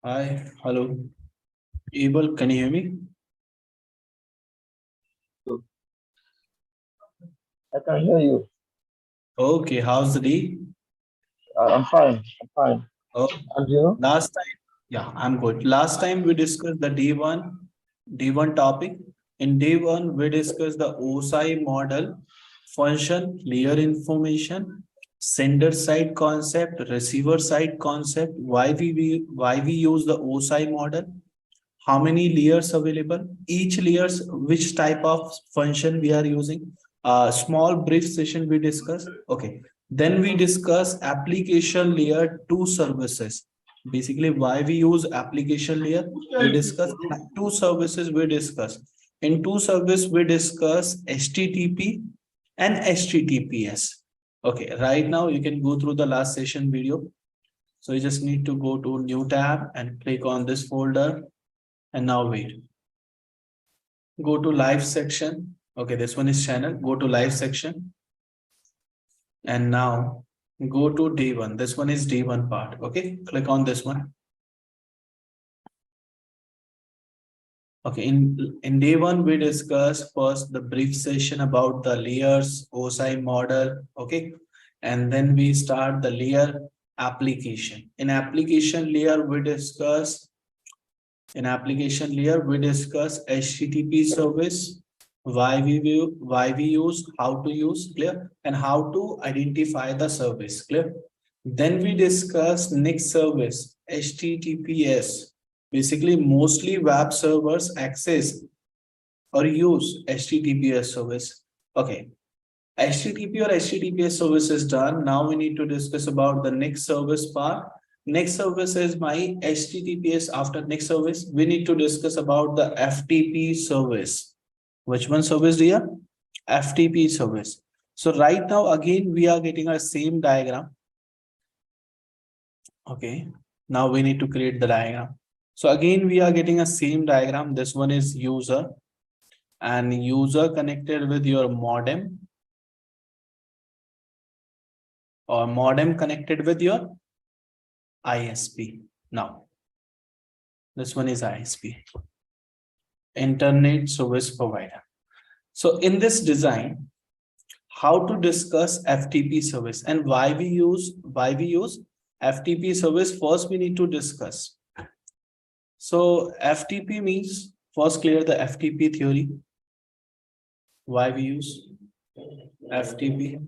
Hi, hello. Abel, can you hear me? I can hear you. Okay, how's the day? I'm fine. I'm fine. Oh, And you? last time, yeah, I'm good. Last time we discussed the day one topic. In day one, we discussed the OSI model, function, layer information, sender side concept, receiver side concept, why we use the OSI model, how many layers available, each layers, which type of function we are using. A small brief session we discuss. Okay. Then we discuss application layer two services. Basically, why we use application layer. We discuss two services we discuss. In two service, we discuss HTTP and HTTPS. Okay, right now you can go through the last session video. So you just need to go to new tab and click on this folder. And now wait, go to live section. Okay, this one is channel. Go to live section. And now go to day one. This one is day one part. Okay, click on this one. Okay, in day one, we discuss first the brief session about the layers, OSI model. Okay, and then we start the layer application. In application layer, we discuss HTTP service, why we use, how to use, clear, and how to identify the service, clear. Then we discuss next service, HTTPS. Basically, mostly web servers access or use HTTPS service. Okay, HTTP or HTTPS service is done. Now we need to discuss about the next service part. Next service is my HTTPS. After next service, we need to discuss about the FTP service. Which one service, dear? FTP service. So right now, again, we are getting a same diagram. Okay. Now we need to create the diagram. So again, we are getting a same diagram. This one is user, and user connected with your modem, or modem connected with your ISP. Now, this one is ISP, Internet Service Provider. So in this design, how to discuss FTP service and why we use FTP service, first we need to discuss. So FTP means, first clear the FTP theory, why we use FTP.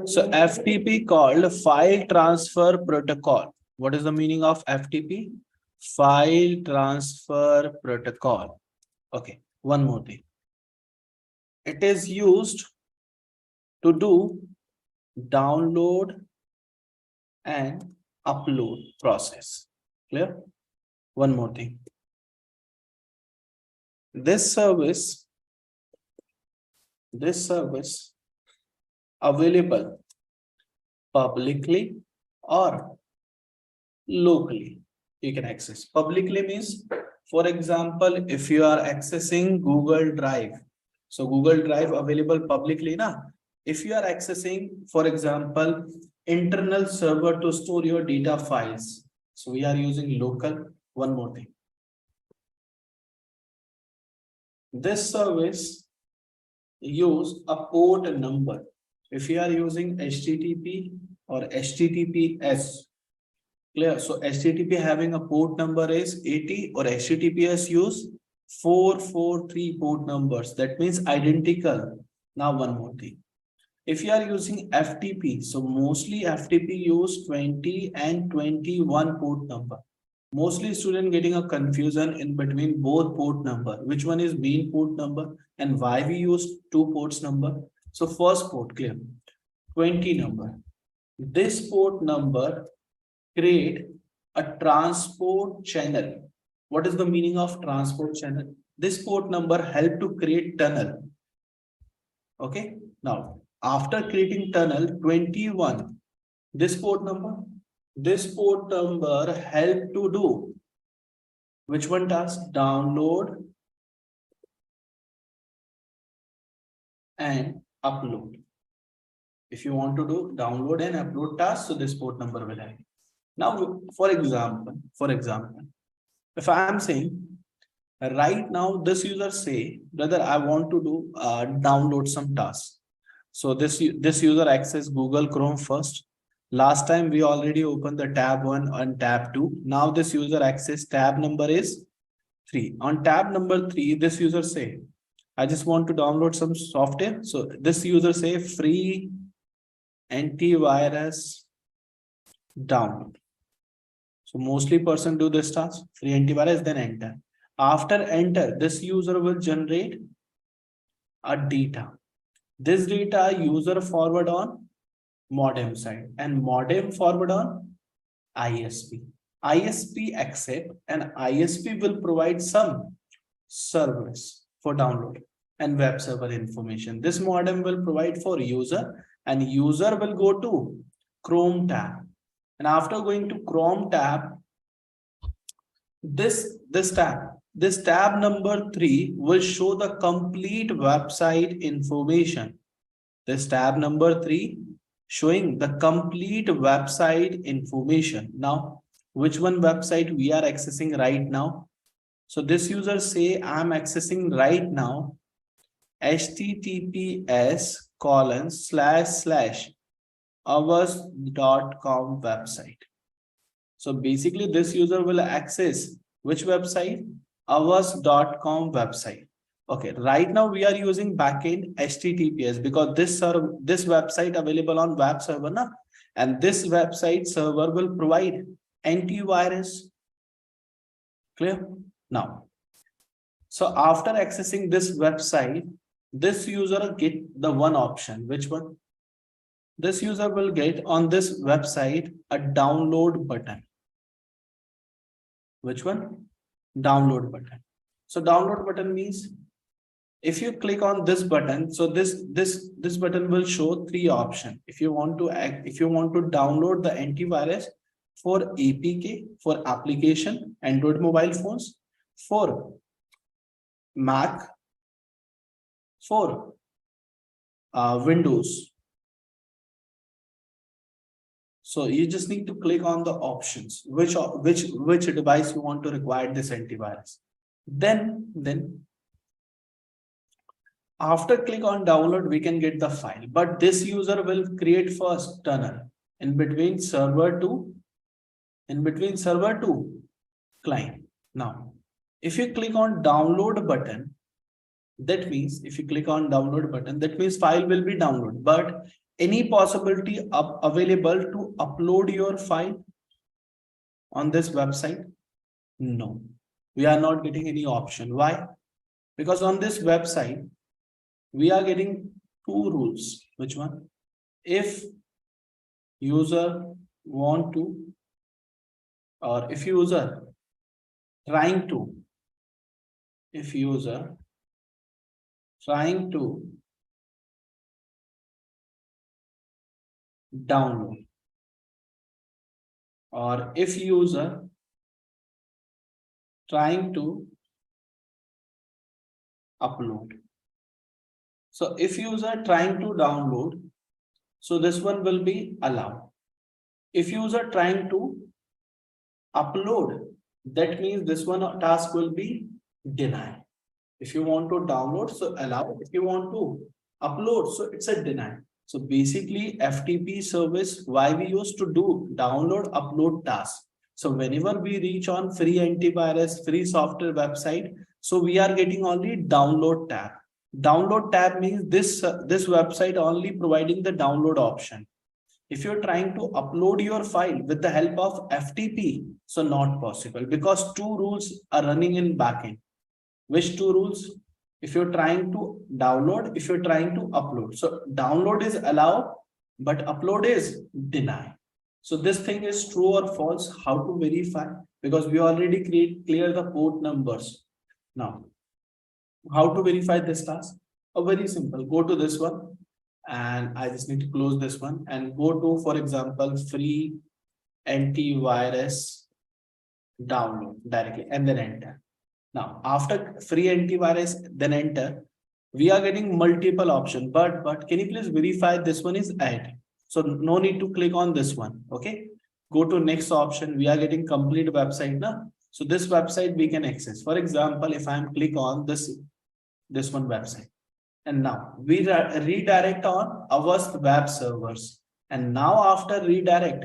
So FTP called File Transfer Protocol. What is the meaning of FTP? File Transfer Protocol. Okay, one more thing. It is used to do download and upload process. Clear? One more thing. This service available publicly or locally. You can access. Publicly means, for example, if you are accessing Google Drive, so Google Drive available publicly, na? If you are accessing, for example, internal server to store your data files, so we are using local. One more thing. This service use a port number. If you are using HTTP or HTTPS, clear. So HTTP having a port number is 80, or HTTPS use 443 port numbers. That means identical. Now one more thing. If you are using FTP, so mostly FTP use 20 and 21 port number. Mostly student getting a confusion in between both port number. Which one is main port number and why we use two ports number? So first port, clear, 20 number. This port number create a transport channel. What is the meaning of transport channel? This port number help to create tunnel. Okay. Now, after creating tunnel 21, this port number help to do which one task? Download and upload. If you want to do download and upload task, so this port number will have. Now, for example, if I am saying right now, this user say, brother, I want to do download some tasks. So this user access Google Chrome first. Last time we already opened the tab 1 and tab 2. Now this user access tab number is 3. On tab number 3, this user say, I just want to download some software. So this user say free antivirus download. So mostly person do this task, free antivirus, then enter. After enter, this user will generate a data. This data user forward on modem side and modem forward on ISP. ISP accept and ISP will provide some service for download and web server information. This modem will provide for user and user will go to Chrome tab. And after going to Chrome tab, this tab number 3 will show the complete website information. This tab number 3 showing the complete website information. Now, which one website we are accessing right now? So this user say I'm accessing right now https://ours.com website. So basically this user will access which website? Ours.com website. Okay, right now we are using backend HTTPS because this website available on web server na? And this website server will provide antivirus. Clear? Now, so after accessing this website, this user get the one option. Which one? This user will get on this website a download button. Which one? Download button. So download button means if you click on this button, so this button will show 3 options. If you want to download the antivirus for APK, for application, Android mobile phones, for Mac, for Windows. So you just need to click on the options, which device you want to require this antivirus. Then after click on download, we can get the file, but this user will create first tunnel in between server to client. Now, if you click on download button, that means file will be downloaded, but any possibility available to upload your file on this website? No, we are not getting any option. Why? Because on this website, we are getting 2 rules. Which one? If user want to, or if user trying to download, or if user trying to upload. So if user trying to download, so this one will be allowed. If user trying to upload, that means this one task will be denied. If you want to download, so allow. If you want to upload, so it's a deny. So basically FTP service, why we used to do download upload task. So whenever we reach on free antivirus, free software website, so we are getting only download tab. Download tab means this website only providing the download option. If you're trying to upload your file with the help of FTP, so not possible because 2 rules are running in backend. Which 2 rules? If you're trying to download, if you're trying to upload. So download is allowed, but upload is denied. So this thing is true or false. How to verify? Because we already clear the port numbers. Now, how to verify this task? Very simple. Go to this one, and I just need to close this one and go to, for example, free antivirus download directly and then enter. Now, after free antivirus, then enter. We are getting multiple options, but can you please verify this one is add? So no need to click on this one. Okay, go to next option. We are getting complete website now. So this website we can access. For example, if I'm click on this one website. And now we redirect on our web servers. And now after redirect,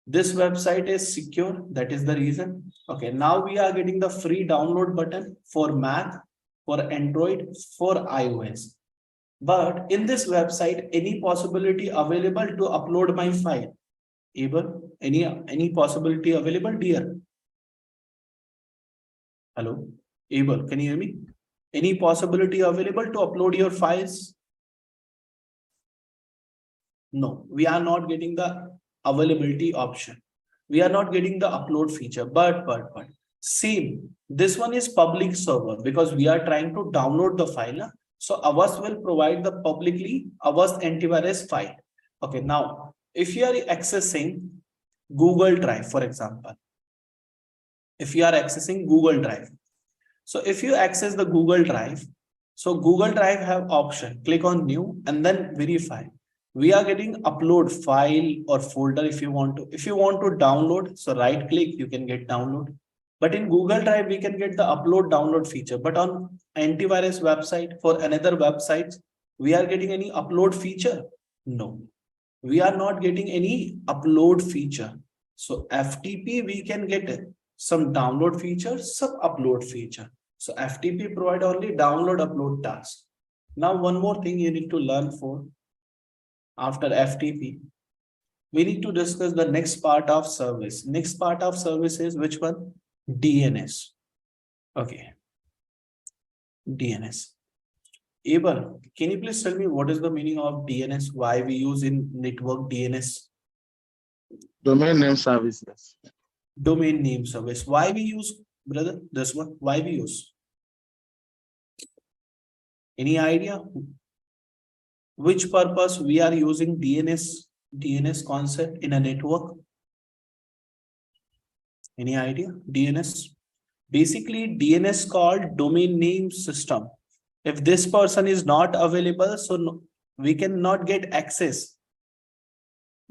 this website is secure. That is the reason. Okay, now we are getting the free download button for Mac, for Android, for iOS. But in this website, any possibility available to upload my file? Able? Any possibility available, dear? Hello? Able, can you hear me? Any possibility available to upload your files? No, we are not getting the availability option. We are not getting the upload feature, but same. This one is public server because we are trying to download the file. So ours will provide the publicly ours antivirus file. Okay, now if you are accessing Google Drive, for example, if you are accessing Google Drive, so if you access the Google Drive, so Google Drive have option, click on new and then verify. We are getting upload file or folder if you want to. If you want to download, so right click, you can get download. But in Google Drive, we can get the upload download feature. But on antivirus website for another websites, we are getting any upload feature? No, we are not getting any upload feature. So FTP, we can get some download feature, some upload feature. So FTP provide only download upload task. Now, one more thing you need to learn for after FTP, we need to discuss the next part of service. Next part of service is which one? DNS. Okay. DNS. Abel, can you please tell me what is the meaning of DNS? Why we use in network DNS? Domain name services. Domain name service. Why we use, brother, this one? Why we use? Any idea? Which purpose we are using DNS concept in a network? Any idea? DNS. Basically, DNS called domain name system. If this person is not available, so no, we cannot get access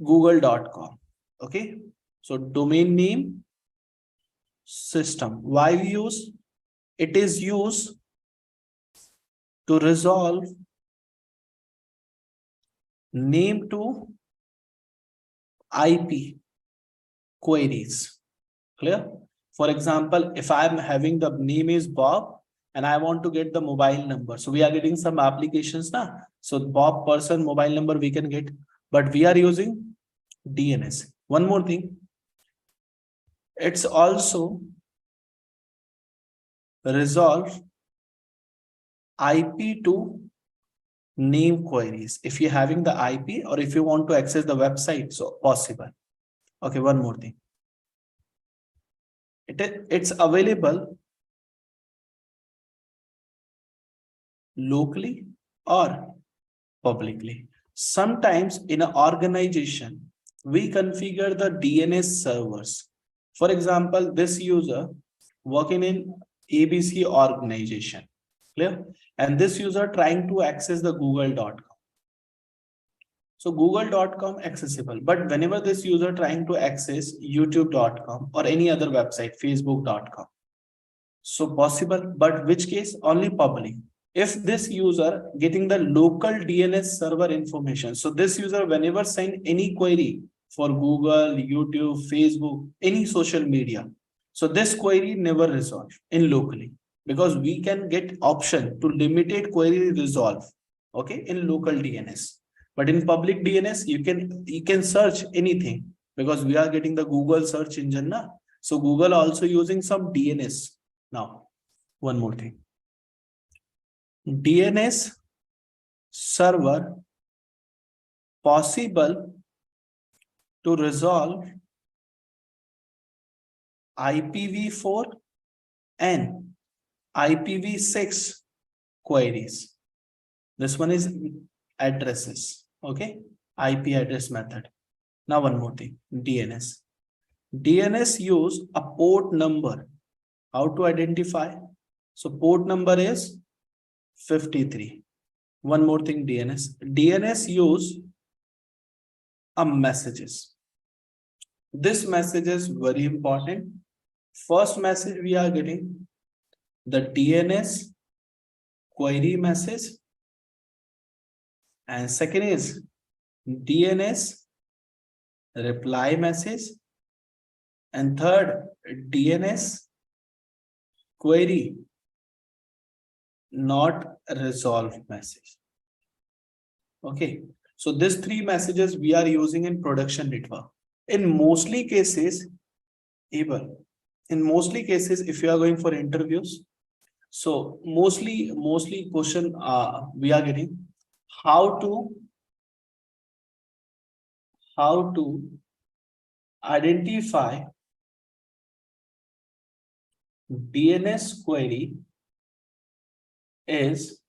google.com. Okay. So domain name system. Why we use? It is used to resolve name to IP queries. Clear? For example, if I'm having the name is Bob and I want to get the mobile number. So we are getting some applications now. So Bob person mobile number we can get, but we are using DNS. One more thing. It's also resolve IP to name queries. If you're having the IP or if you want to access the website, so possible. Okay, one more thing. It's available locally or publicly. Sometimes in an organization, we configure the DNS servers. For example, this user working in ABC organization. Clear? And this user trying to access the google.com. So google.com accessible, but whenever this user trying to access youtube.com or any other website, facebook.com, so possible, but which case? Only public. If this user getting the local DNS server information, so this user whenever send any query for Google, YouTube, Facebook, any social media, so this query never resolve in locally, because we can get option to limited query resolve, okay, in local DNS. But in public DNS, you can search anything because we are getting the Google search engine na. So Google also using some DNS. Now, one more thing. DNS server possible to resolve IPv4 and IPv6 queries. This one is addresses. Okay, IP address method. Now one more thing, DNS. DNS use a port number. How to identify? So port number is 53. One more thing, DNS. DNS use a messages. This message is very important. First message we are getting the DNS query message And second is DNS reply message. And third, DNS query not resolved message. Okay. So these three messages we are using in production network. In mostly cases, mostly cases, if you are going for interviews, so mostly question we are getting how to identify DNS query is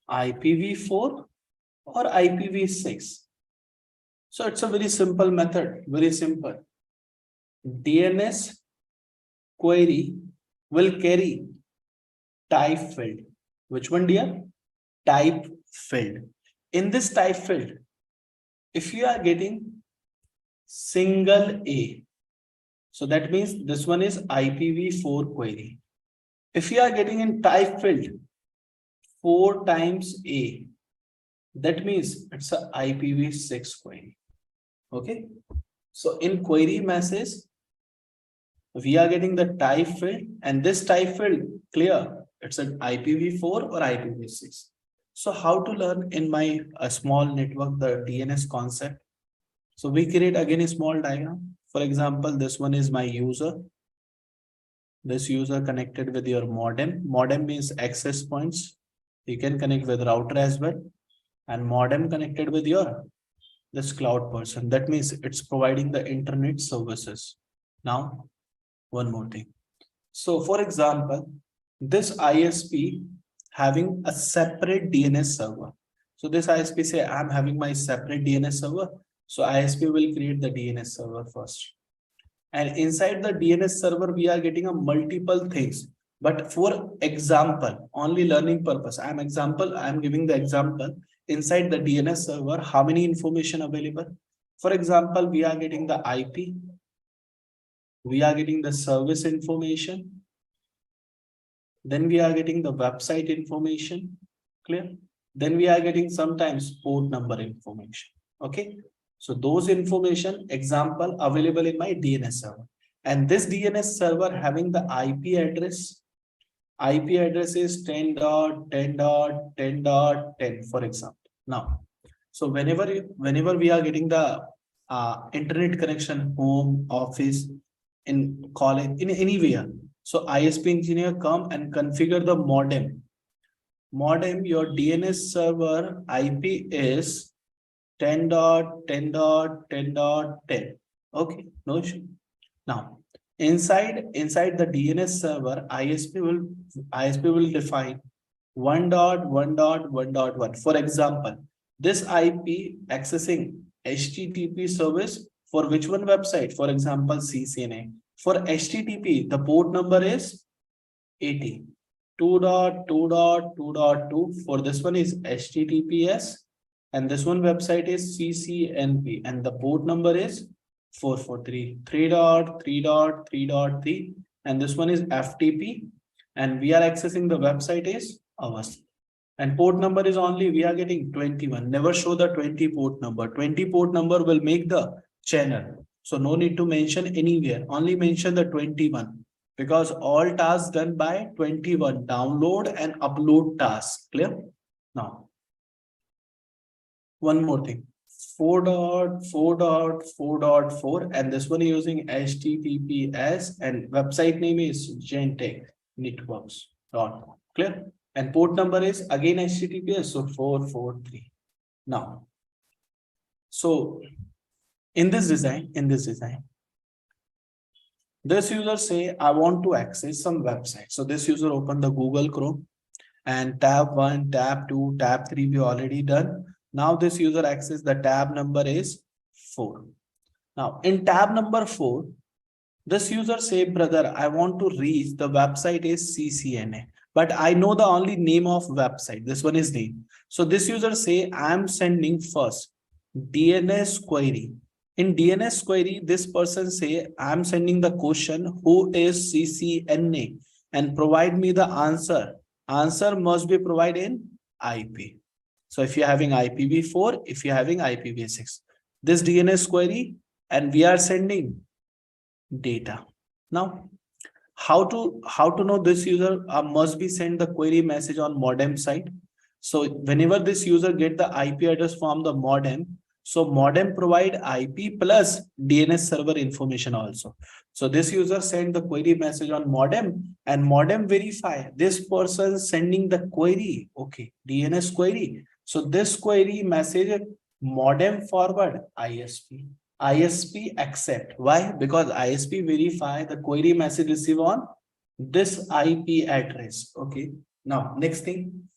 IPv4 or IPv6. So it's a very simple method, very simple. DNS query will carry type field. Which one, dear? Type field. In this type field, if you are getting single A, so that means this one is IPv4 query. If you are getting in type field 4 times A, that means it's a IPv6 query. Okay. So in query message, we are getting the type field, and this type field, clear, it's an IPv4 or IPv6. So how to learn in my small network the DNS concept? So we create again a small diagram. For example, this one is my user. This user connected with your modem. Modem means access points. You can connect with router as well. And modem connected with your this cloud person. That means it's providing the internet services. Now, one more thing. So for example, this ISP having a separate DNS server. So this ISP say I'm having my separate DNS server. So ISP will create the DNS server first. And inside the DNS server, we are getting a multiple things. But for example, only learning purpose, I'm giving the example. Inside the DNS server, how many information available? For example, we are getting the IP. We are getting the service information. Then we are getting the website information. Clear? Then we are getting sometimes port number information. Okay. So those information example available in my DNS server. And this DNS server having the IP address. IP address is 10.10.10.10, for example. Now, so whenever we are getting the internet connection, home, office, in college, in anywhere, so ISP engineer come and configure the modem. Modem, your DNS server IP is 10.10.10.10. Okay, no issue. Now, inside the DNS server, ISP will define 1.1.1.1. For example, this IP accessing HTTP service for which one website? For example, CCNA. For HTTP, the port number is 80. 2.2.2.2. For this one is HTTPS. And this one website is CCNP. And the port number is 443. 3.3.3.3. And this one is FTP. And we are accessing the website is ours. And port number is only, we are getting 21. Never show the 20 port number. 20 port number will make the channel. So no need to mention anywhere. Only mention the 21. Because all tasks done by 21. Download and upload tasks. Clear? Now, one more thing. 4.4.4.4. And this one using HTTPS and website name is JNtech Networks. Clear? And port number is again HTTPS, so 443. Now, so in this design, this user say, I want to access some website. So this user open the Google Chrome and tab 1, tab 2, tab 3, we already done. Now this user access the tab number is 4. Now in tab number 4, this user say, brother, I want to reach the website is CCNA. But I know the only name of website. This one is name. So this user say, I'm sending first DNS query. In DNS query, this person say, I'm sending the question, who is CCNA? And provide me the answer. Answer must be provided in IP. So if you're having IPv4, if you're having IPv6, this DNS query, and we are sending data. Now, how to know this user must be sent the query message on modem side. So whenever this user get the IP address from the modem, so modem provide IP plus DNS server information also. So this user send the query message on modem, and modem verify this person sending the query. Okay, DNS query. So this query message modem forward ISP. ISP accept. Why? Because ISP verify the query message received on this IP address. Okay. Now, next thing,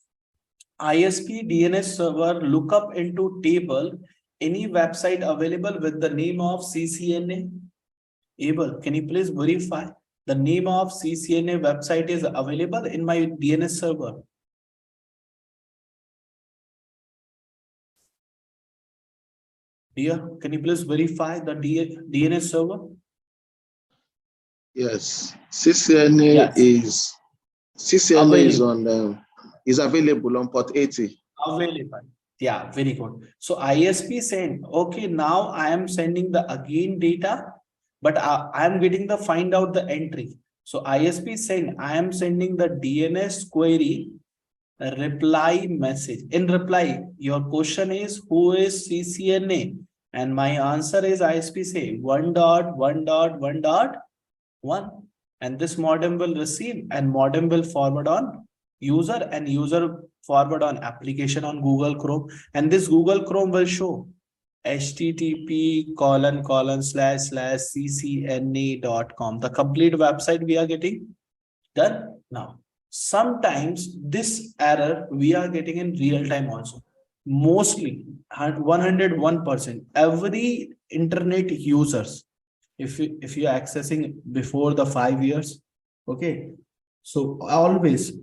ISP DNS server look up into table any website available with the name of CCNA. Able, can you please verify the name of CCNA website is available in my DNS server? Dear, can you please verify the DNS server? Yes, CCNA Yes. is Available. is available on port 80. Available. Yeah, very good. So ISP send, okay, now I am sending the again data, but I am getting the find out the entry. So ISP send, I am sending the DNS query reply message. In reply, your question is who is CCNA? And my answer is ISP say 1.1.1.1. And this modem will receive, and modem will forward on user, and user forward on application on Google Chrome. And this Google Chrome will show http://ccna.com. The complete website we are getting done now. Sometimes this error we are getting in real time also. Mostly 101%. Every internet users, if you are accessing before the 5 years, okay. So always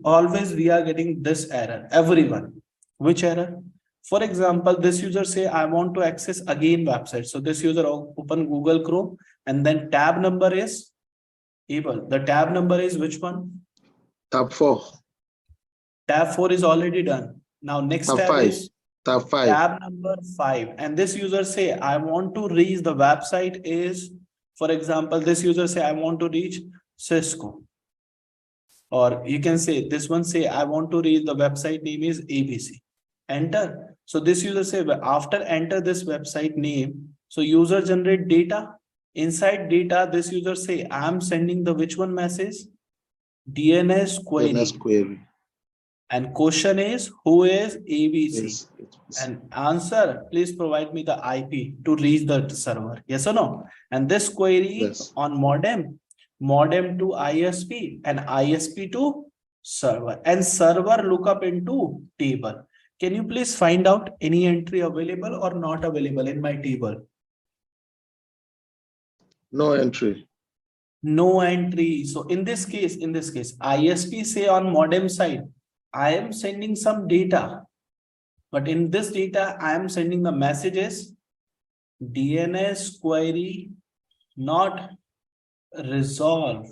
we are getting this error. Everyone. Which error? For example, this user say I want to access again website. So this user open Google Chrome, and then tab number is able. The tab number is which one? Tab 4. Tab 4 is already done. Now next Tab tab 5. is Tab 5. tab number 5. And this user say I want to reach the website is, for example, this user say I want to reach Cisco. Or you can say this one say I want to reach the website name is ABC. Enter. So this user say after enter this website name, so user generate data. Inside data, this user say I'm sending the which one message? DNS query. DNS query. And question is who is ABC? Yes. And answer, please provide me the IP to reach the server. Yes or no? And this query Yes. on modem to ISP, and ISP to server, and server look up into table. Can you please find out any entry available or not available in my table? No entry. No entry. So in this case, ISP say on modem side, I am sending some data, but in this data, I am sending the messages, DNS query not resolve.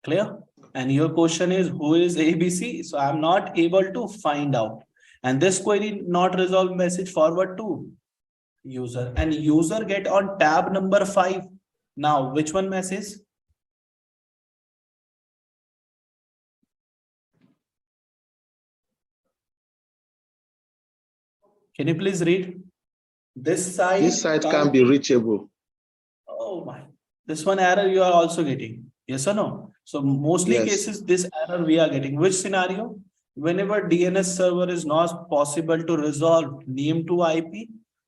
Clear? And your question is who is ABC? So I'm not able to find out. And this query not resolved message forward to user, and user get on tab number 5. Now, which one message? Can you please read? This site can be reachable. Oh my, this one error you are also getting. Yes or no? So mostly Yes. cases, this error we are getting. Which scenario? Whenever DNS server is not possible to resolve name to IP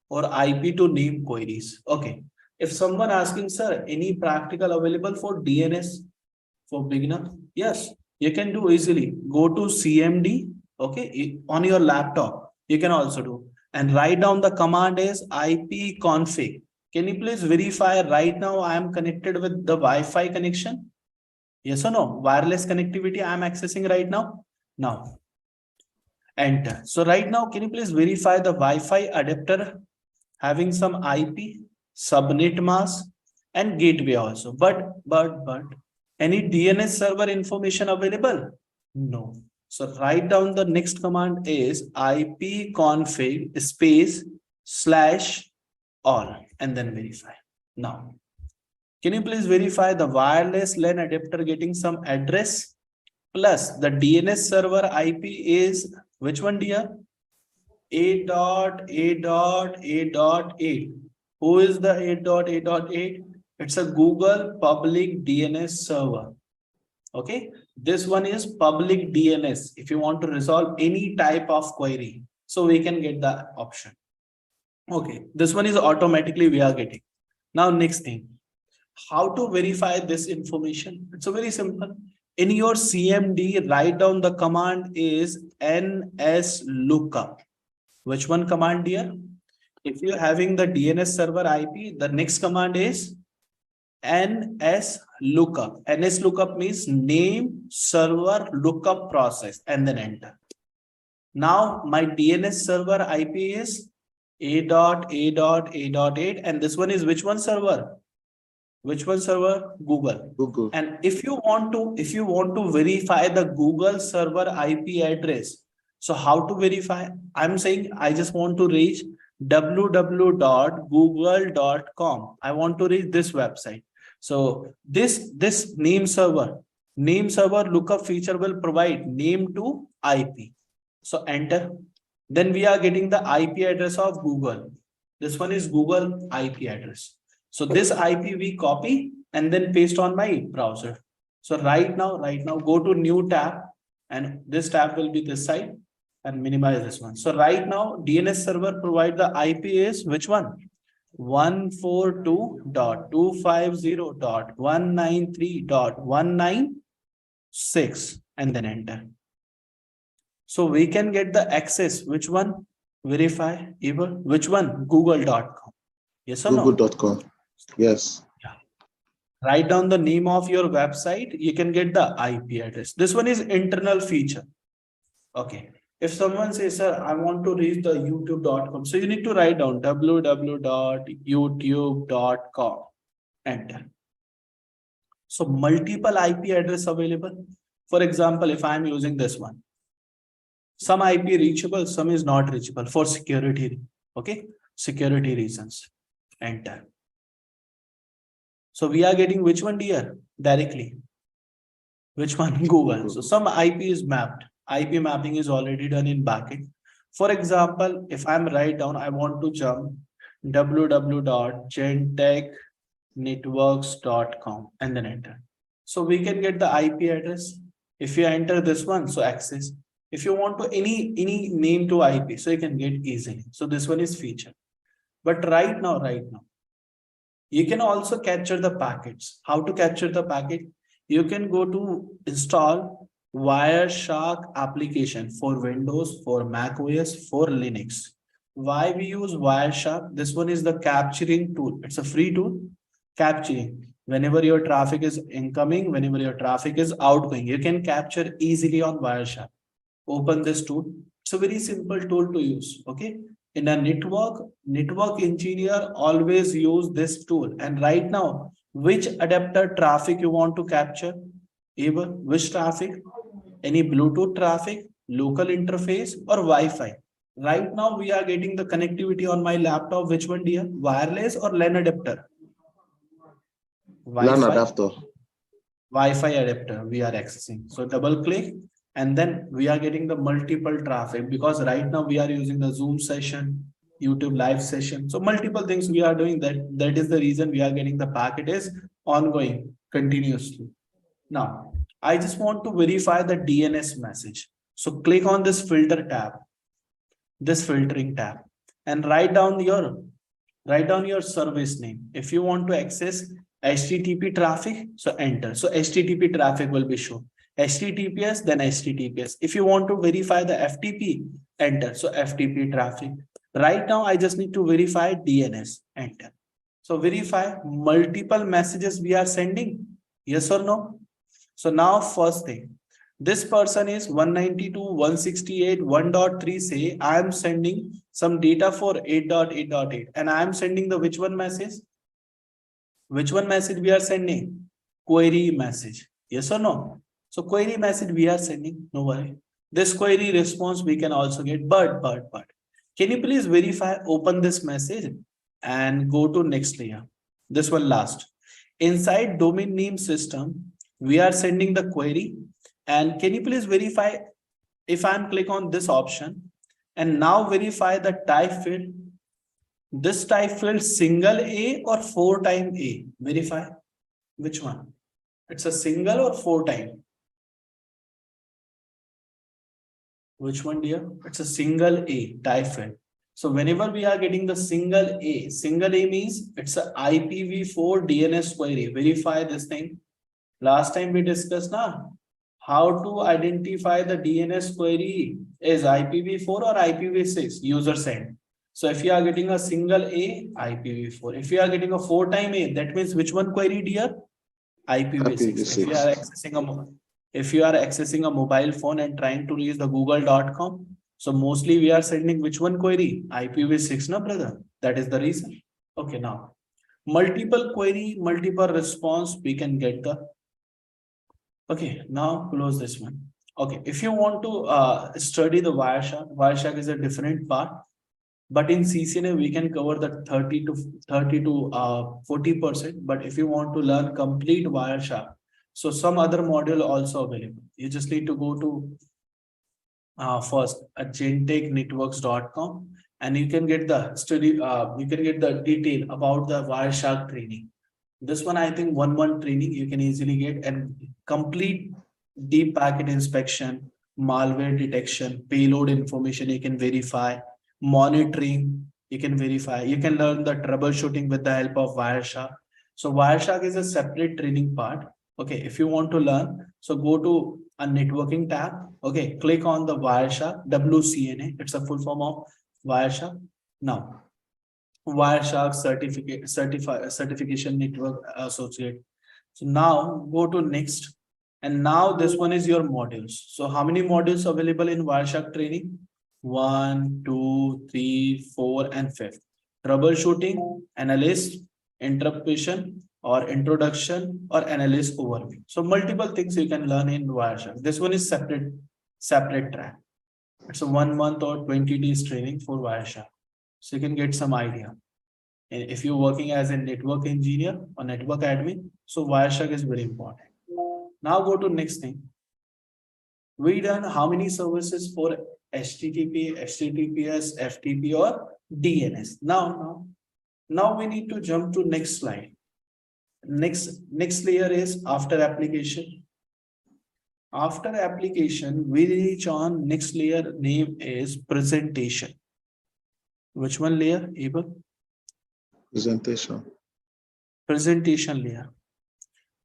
or IP to name queries. Okay. If someone asking, sir, any practical available for DNS for beginner? Yes, you can do easily. Go to CMD, okay, on your laptop. You can also do. And write down the command is IP config. Can you please verify right now I am connected with the Wi-Fi connection? Yes or no? Wireless connectivity I am accessing right now. Now, enter. So right now, can you please verify the Wi-Fi adapter having some IP, subnet mask, and gateway also. But any DNS server information available? No. So write down the next command is ipconfig space / all and then verify. Now, can you please verify the wireless LAN adapter getting some address plus the DNS server IP is which one, dear? A.A.A.8. Who is the 8.8.8? It's a Google public DNS server. Okay, this one is public DNS. If you want to resolve any type of query, so we can get the option. Okay, this one is automatically we are getting. Now, next thing, how to verify this information? It's a very simple. In your CMD, write down the command is nslookup. Which one command, dear? If you're having the DNS server IP, the next command is nslookup. nslookup means name server lookup process and then enter. Now my DNS server IP is A.A.A.8 and this one is which one server? Which one server? Google. Google. And if you want to verify the Google server IP address, so how to verify? I'm saying I just want to reach www.google.com. I want to reach this website. So this name server lookup feature will provide name to IP. So enter. Then we are getting the IP address of Google. This one is Google IP address. So this IP we copy and then paste on my browser. So right now, go to new tab and this tab will be this side and minimize this one. So right now, DNS server provide the IP is which one? 142.250.193.196 and then enter. So we can get the access. Which one? Verify. Even which one? Google.com. Yes or no? Google.com. Yes. Yeah. Write down the name of your website. You can get the IP address. This one is internal feature. Okay. If someone says, sir, I want to reach the youtube.com. So you need to write down www.youtube.com. Enter. So multiple IP address available. For example, if I'm using this one, some IP reachable, some is not reachable for security. Okay. Security reasons. Enter. So we are getting which one, dear? Directly. Which one? Google. So some IP is mapped. IP mapping is already done in backend. For example, if I'm write down, I want to jump www.JNtechNetworks.com and then enter. So we can get the IP address. If you enter this one, so access. If you want to any name to IP, so you can get easily. So this one is feature. But right now, you can also capture the packets. How to capture the packet? You can go to install Wireshark application for Windows, for Mac OS, for Linux. Why we use Wireshark? This one is the capturing tool. It's a free tool. Capturing. Whenever your traffic is incoming, whenever your traffic is outgoing, you can capture easily on Wireshark. Open this tool. It's a very simple tool to use. Okay. In a network engineer always use this tool. And right now, which adapter traffic you want to capture? Even which traffic? Any Bluetooth traffic, local interface, or Wi-Fi? Right now, we are getting the connectivity on my laptop. Which one, dear? Wireless or LAN adapter? LAN adapter. Wi-Fi adapter we are accessing. So double click and then we are getting the multiple traffic because right now we are using the Zoom session, YouTube live session. So multiple things we are doing that is the reason we are getting the packet is ongoing continuously. Now, I just want to verify the DNS message. So click on this filter tab, this filtering tab, and write down your service name. If you want to access HTTP traffic, so enter. So HTTP traffic will be shown. HTTPS, then HTTPS. If you want to verify the FTP, enter. So FTP traffic. Right now, I just need to verify DNS, enter. So verify multiple messages we are sending. Yes or no? So now first thing, this person is 192.168.1.3 say I am sending some data for 8.8.8 and I am sending the which one message? Which one message we are sending? Query message. Yes or no? So query message we are sending, no worry. This query response we can also get, but, can you please verify, open this message and go to next layer. This one last. Inside domain name system, we are sending the query. And can you please verify if I'm click on this option and now verify the type field. This type field single A or 4 time A? Verify which one. It's a single or 4 time. Which one, dear? It's a single A type field. So whenever we are getting the single A means it's a IPv4 DNS query. Verify this thing. Last time we discussed now how to identify the DNS query is IPv4 or IPv6 user sent. So if you are getting a single A, IPv4. If you are getting a 4 time A, that means which one query, dear? IPv6. If you are accessing a mobile phone and trying to reach the google.com, so mostly we are sending which one query? IPv6, no brother? That is the reason. Okay, now multiple query, multiple response, we can get the. Okay, now close this one. Okay, if you want to study the Wireshark is a different part. But in CCNA, we can cover the 30 to 40%. But if you want to learn complete Wireshark, so some other module also available. You just need to go to first at JNtechNetworks.com and you can get the study, you can get the detail about the Wireshark training. This one, I think 1 month training you can easily get and complete deep packet inspection, malware detection, payload information you can verify, monitoring you can verify, you can learn the troubleshooting with the help of Wireshark. So Wireshark is a separate training part. Okay, if you want to learn, so go to a networking tab. Okay, click on the Wireshark, WCNA. It's a full form of Wireshark. Now, Wireshark certification network associate. So now go to next. And now this one is your modules. So how many modules available in Wireshark training? 1, 2, 3, 4, and 5. Troubleshooting, analyst, interpretation, or introduction, or analyst overview. So multiple things you can learn in Wireshark. This one is separate track. It's a 1 month or 20 days training for Wireshark. So you can get some idea. And if you're working as a network engineer or network admin, so Wireshark is very important. Now go to next thing. We done how many services for HTTP, HTTPS, FTP, or DNS. Now we need to jump to next slide. Next layer is after application. After application, we reach on next layer, name is presentation. Which one layer, Abel? Presentation layer.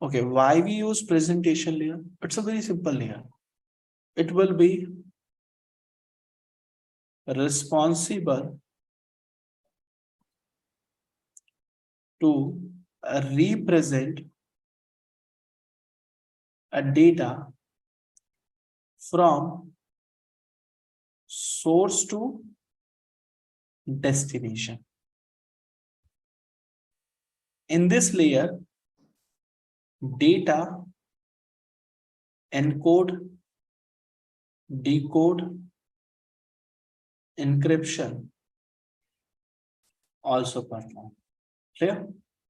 Okay, why we use presentation layer? It's a very simple layer. It will be responsible to represent a data from source to destination. In this layer, data encode, decode, encryption also perform. Clear?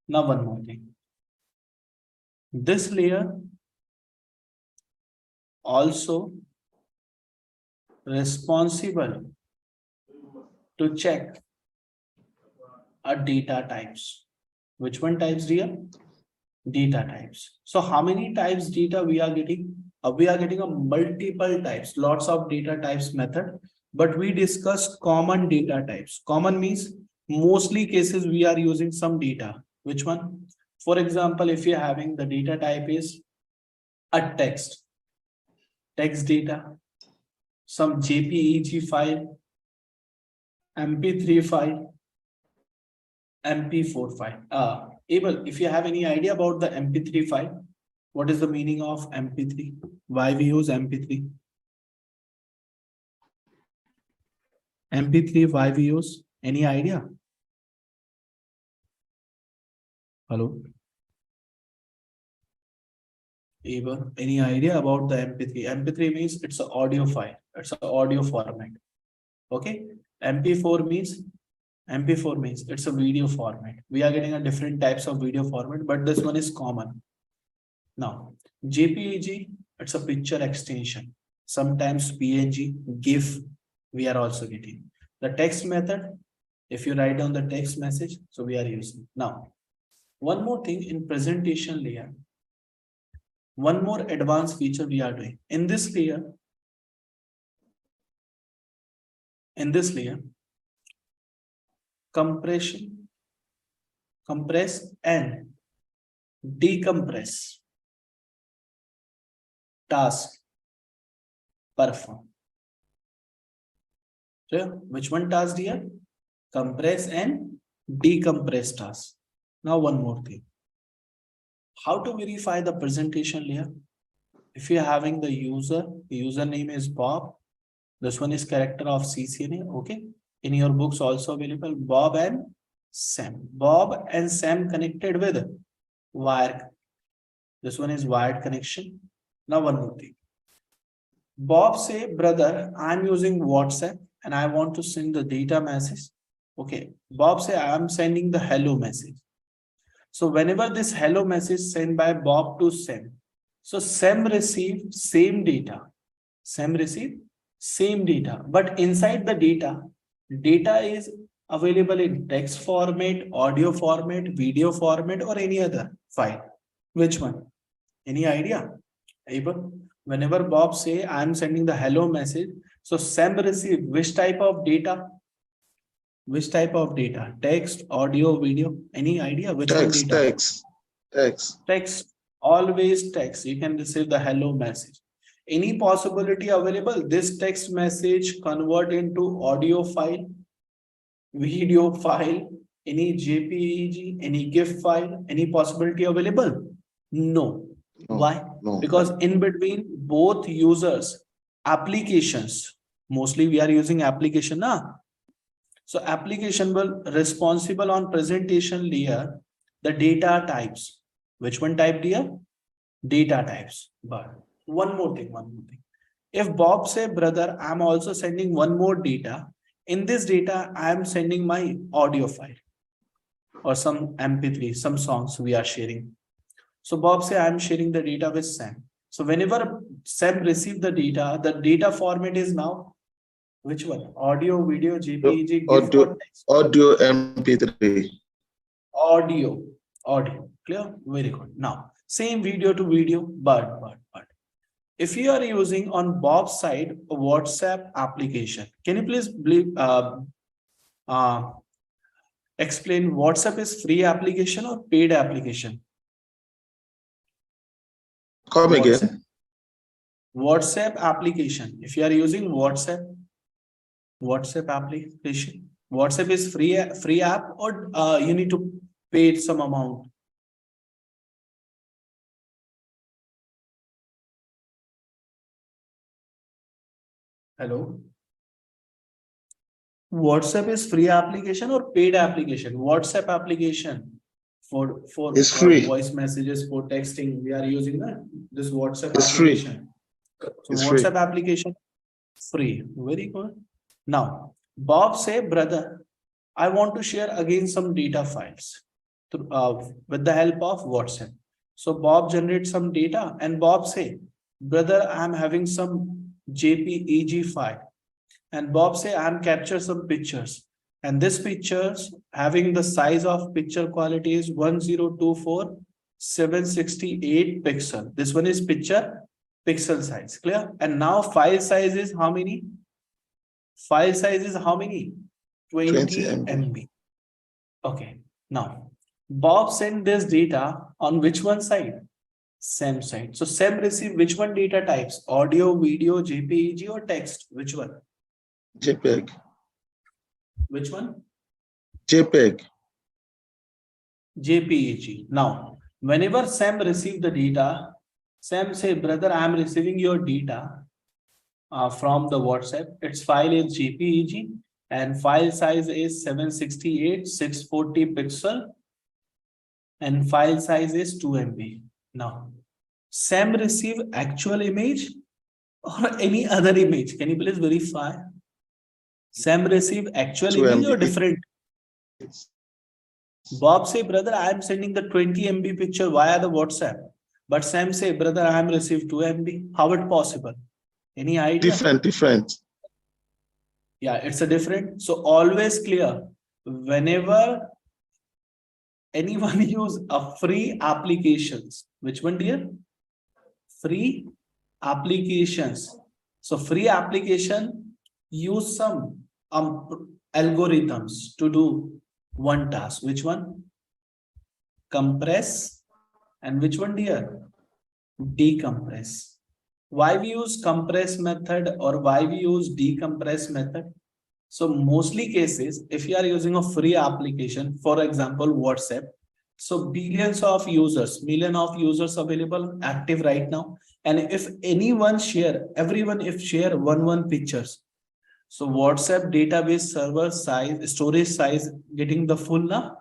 Now one more thing. This layer also responsible to check a data types. Which one types, dear? Data types. So how many types data we are getting? We are getting a multiple types, lots of data types method, but we discussed common data types. Common means mostly cases we are using some data. Which one? For example, if you're having the data type is a text data, some JPEG file, MP3 file, MP4 file. Abel, if you have any idea about the MP3 file, what is the meaning of MP3? Why we use MP3? MP3, why we use? Any idea? Hello? Eva, any idea about the MP3? MP3 means it's an audio file. It's an audio format. Okay. MP4 means MP4 means it's a video format. We are getting a different types of video format, but this one is common. Now, JPEG, it's a picture extension. Sometimes PNG, GIF, we are also getting. The text method, if you write down the text message, so we are using. Now, one more thing in presentation layer, one more advanced feature we are doing. In this layer, compression, compress and decompress task perform. So which one task here? Compress and decompress task. Now one more thing. How to verify the presentation layer? If you're having the username is Bob. This one is character of CCNA. Okay. In your books also available Bob and Sam. Bob and Sam connected with wire. This one is wired connection. Now one more thing. Bob say, brother, I'm using WhatsApp and I want to send the data message. Okay. Bob say, I'm sending the hello message. So whenever this hello message sent by Bob to Sam, so Sam receive same data. Sam receive same data, but inside the data is available in text format, audio format, video format, or any other file. Which one? Any idea? Whenever Bob say I'm sending the hello message, so Sam receive which type of data? Which type of data? Text, audio, video? Any idea? Which one data? Text. Always text. You can receive the hello message. Any possibility available? This text message convert into audio file, video file, any JPEG, any GIF file, any possibility available? No. Why? No. Because in between both users, applications, mostly we are using application now. So application will responsible on presentation layer, the data types. Which one type dear? Data types. But one more thing. If Bob say, brother, I'm also sending one more data. In this data, I'm sending my audio file or some MP3, some songs we are sharing. So Bob say, I'm sharing the data with Sam. So whenever Sam receive the data format is now which one? Audio, video, JPEG, GIF, or text? Audio MP3. Audio. Clear? Very good. Now, same video to video, but if you are using on Bob's side a WhatsApp application, can you please explain WhatsApp is free application or paid application? Come again. WhatsApp application. If you are using WhatsApp application, WhatsApp is free app or you need to pay some amount? Hello. WhatsApp is free application or paid application? WhatsApp application for It's free. Voice messages, for texting, we are using this WhatsApp It's application. Free. So It's WhatsApp free. application free. Very good. Now Bob say, brother, I want to share again some data files with the help of WhatsApp. So Bob generates some data and Bob say, brother, I'm having some JPEG file. And Bob say, I'm capture some pictures. And this pictures having the size of picture quality is 1024 768 pixel. This one is picture pixel size. Clear? And now file size is how many? File size is how many? 20 MB. Okay. Now, Bob sent this data on which one side? Sam side. So Sam receive which one data types? Audio, video, JPEG or text? Which one? JPEG. Which one? JPEG. JPEG. Now, whenever Sam receive the data, Sam say, brother, I am receiving your data from the WhatsApp. Its file is JPEG and file size is 768 640 pixel and file size is 2 MB. Now, Sam receive actual image or any other image? Can you please verify? Sam receive actual 2 image or MB. different? Bob say, brother, I am sending the 20 MB picture via the WhatsApp. But Sam say, brother, I am received 2 MB. How it possible? Any idea? Different. Yeah, it's a different. So always clear. Whenever anyone use a free applications, which one, dear? Free applications. So free application use some algorithms to do one task. Which one? Compress. And which one, dear? Decompress. Why we use compress method or why we use decompress method? So mostly cases, if you are using a free application, for example, WhatsApp, so billions of users, million of users available active right now. And if anyone share, everyone if share one pictures, so WhatsApp database server size, storage size getting the full now.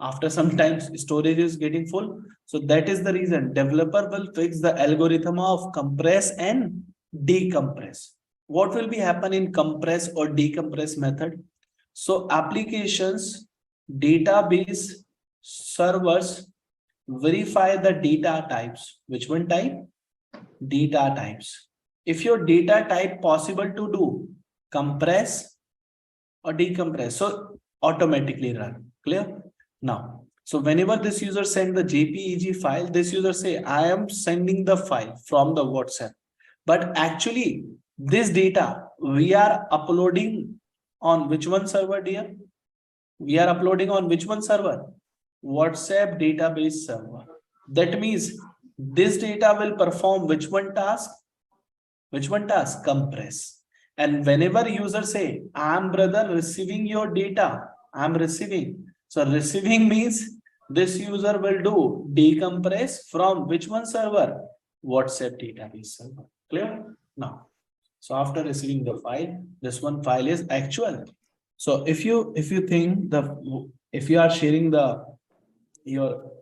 After some time, storage is getting full. So that is the reason developer will fix the algorithm of compress and decompress. What will be happen in compress or decompress method? So applications, database, servers verify the data types. Which one type? Data types. If your data type possible to do compress or decompress, so automatically run. Clear? Now, so whenever this user send the JPEG file, this user say, I am sending the file from the WhatsApp. But actually, this data we are uploading on which one server, dear? We are uploading on which one server? WhatsApp database server. That means this data will perform which one task? Which one task? Compress. And whenever user say, I'm brother receiving your data, I'm receiving. So receiving means this user will do decompress from which one server? WhatsApp database server. Clear? Now, so after receiving the file, this one file is actual. So if you think if you are sharing your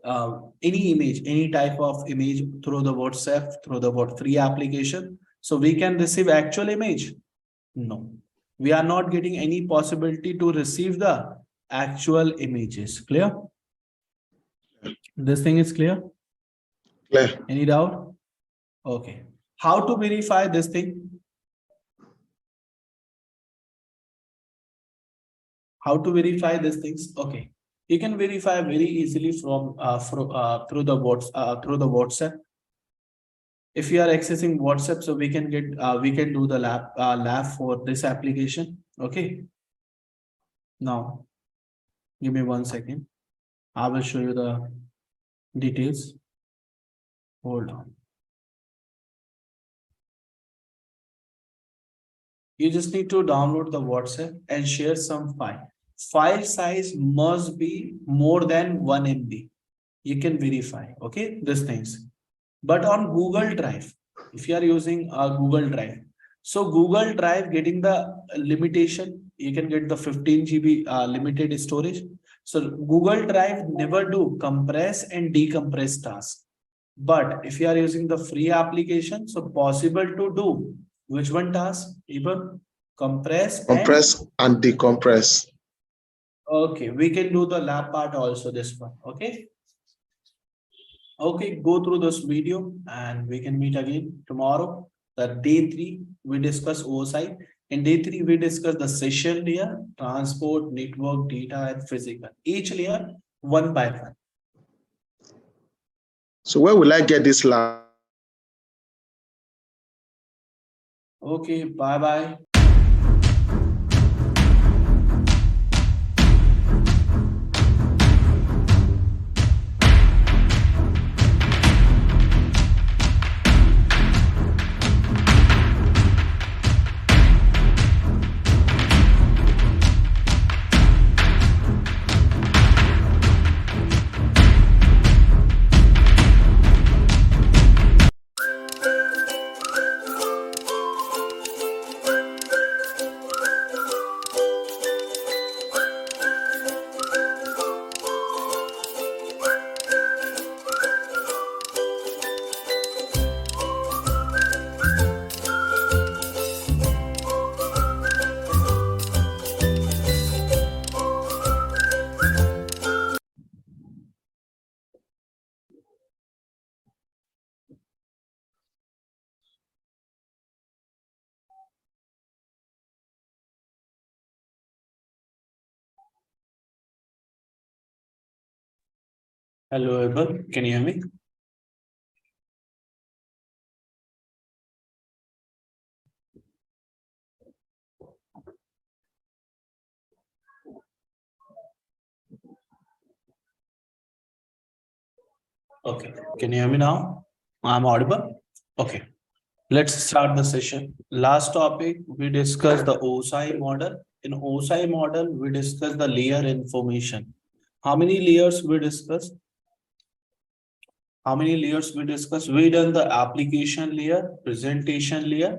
any image, any type of image through the WhatsApp, through the free application, so we can receive actual image. No, we are not getting any possibility to receive the actual images. Clear? This thing is clear? Clear. Any doubt? Okay. How to verify this thing? How to verify these things? Okay. You can verify very easily from through the WhatsApp. If you are accessing WhatsApp, so we can get we can do the lab for this application. Okay. Now, give me 1 second. I will show you the details. Hold on. You just need to download the WhatsApp and share some file. File size must be more than 1 MB. You can verify, okay, these things. But on Google Drive, if you are using a Google Drive, so Google Drive getting the limitation, you can get the 15 GB limited storage. So Google Drive never do compress and decompress tasks. But if you are using the free application, so possible to do which one task? Even compress and decompress. Okay, we can do the lab part also, this one. Okay. Okay, go through this video and we can meet again tomorrow. The day 3, we discuss OSI. In day 3, we discuss the session layer, transport, network, data, and physical. Each layer, one by one. So where will I get this lab? Okay, bye-bye. Hello, everyone. Can you hear me? Okay. Can you hear me now? I'm audible. Okay. Let's start the session. Last topic, we discussed the OSI model. In OSI model, we discussed the layer information. How many layers we discussed? How many layers we discussed? We done the application layer, presentation layer.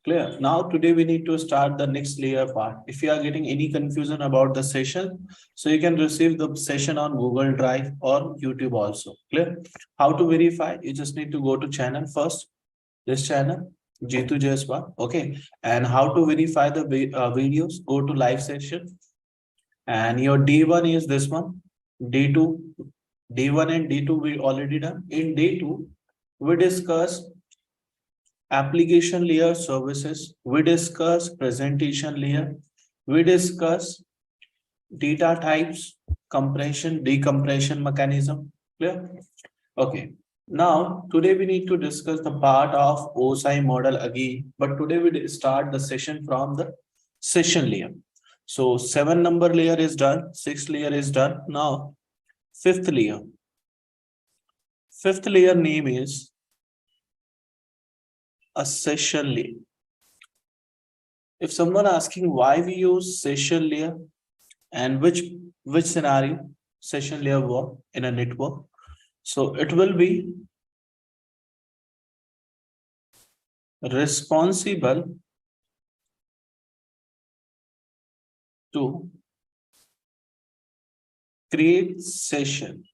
Clear. Now today we need to start the next layer part. If you are getting any confusion about the session, so you can receive the session on Google Drive or YouTube also. Clear. How to verify? You just need to go to channel first. This channel, J2JS1. Okay. And how to verify the videos? Go to live session. And your D1 is this one. D2. D1 and D2 we already done. In D2, we discuss application layer services, we discuss presentation layer, we discuss data types, compression, decompression mechanism. Clear? Okay. Now, today we need to discuss the part of OSI model again, but today we start the session from the session layer. So 7 number layer is done, 6th layer is done. Now, 5th layer. 5th layer name is a session layer. If someone asking why we use session layer and which scenario session layer work in a network, so it will be responsible to create session.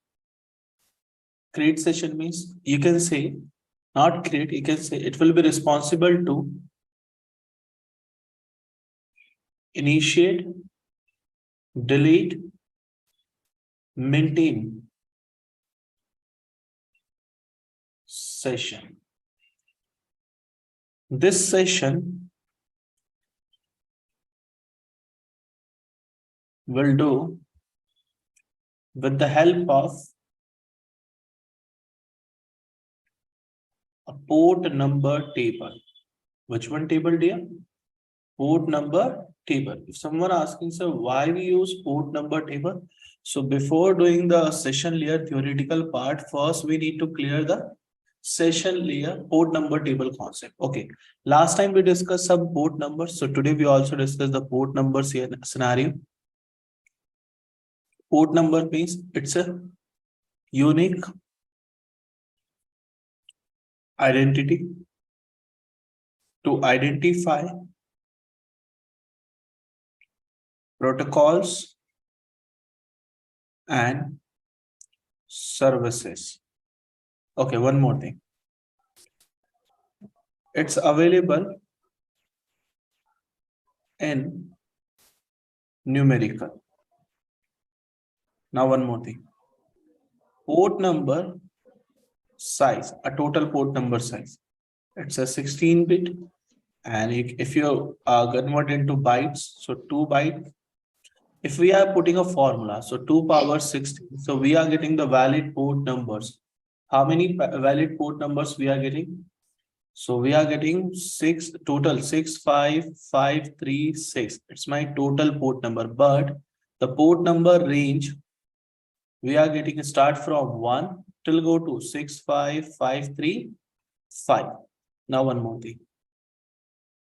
Create session means you can say not create, you can say it will be responsible to initiate, delete, maintain session. This session will do with the help of a port number table. Which one table, dear? Port number table. If someone asking, sir, why we use port number table? So before doing the session layer theoretical part, first we need to clear the session layer port number table concept. Okay. Last time we discussed some port numbers. So today we also discuss the port number scenario. Port number means it's a unique identity to identify protocols and services. Okay, one more thing. It's available in numerical. Now one more thing. Port number size, a total port number size. It's a 16-bit. And if you convert into bytes, so 2 bytes. If we are putting a formula, so 2 power 16, so we are getting the valid port numbers. How many valid port numbers we are getting? So we are getting 6 total, 65536. It's my total port number, but the port number range we are getting start from 1 till go to 65535. Now one more thing.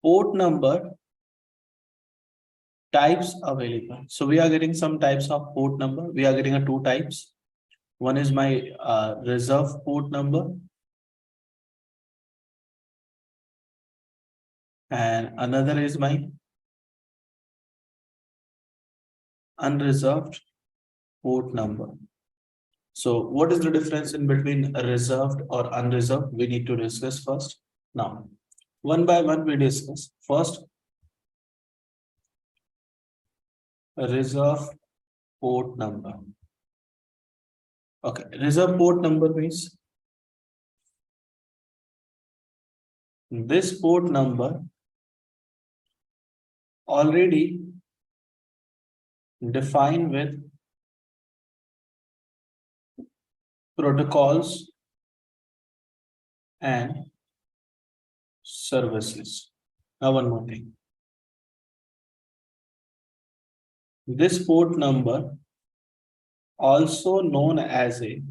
Port number types available. So we are getting some types of port number. We are getting a 2 types. One is my reserve port number. And another is my unreserved port number. So what is the difference in between reserved or unreserved? We need to discuss first. Now, one by one we discuss. First, reserve port number. Okay, reserve port number means this port number already defined with protocols and services. Now one more thing. This port number, also known as a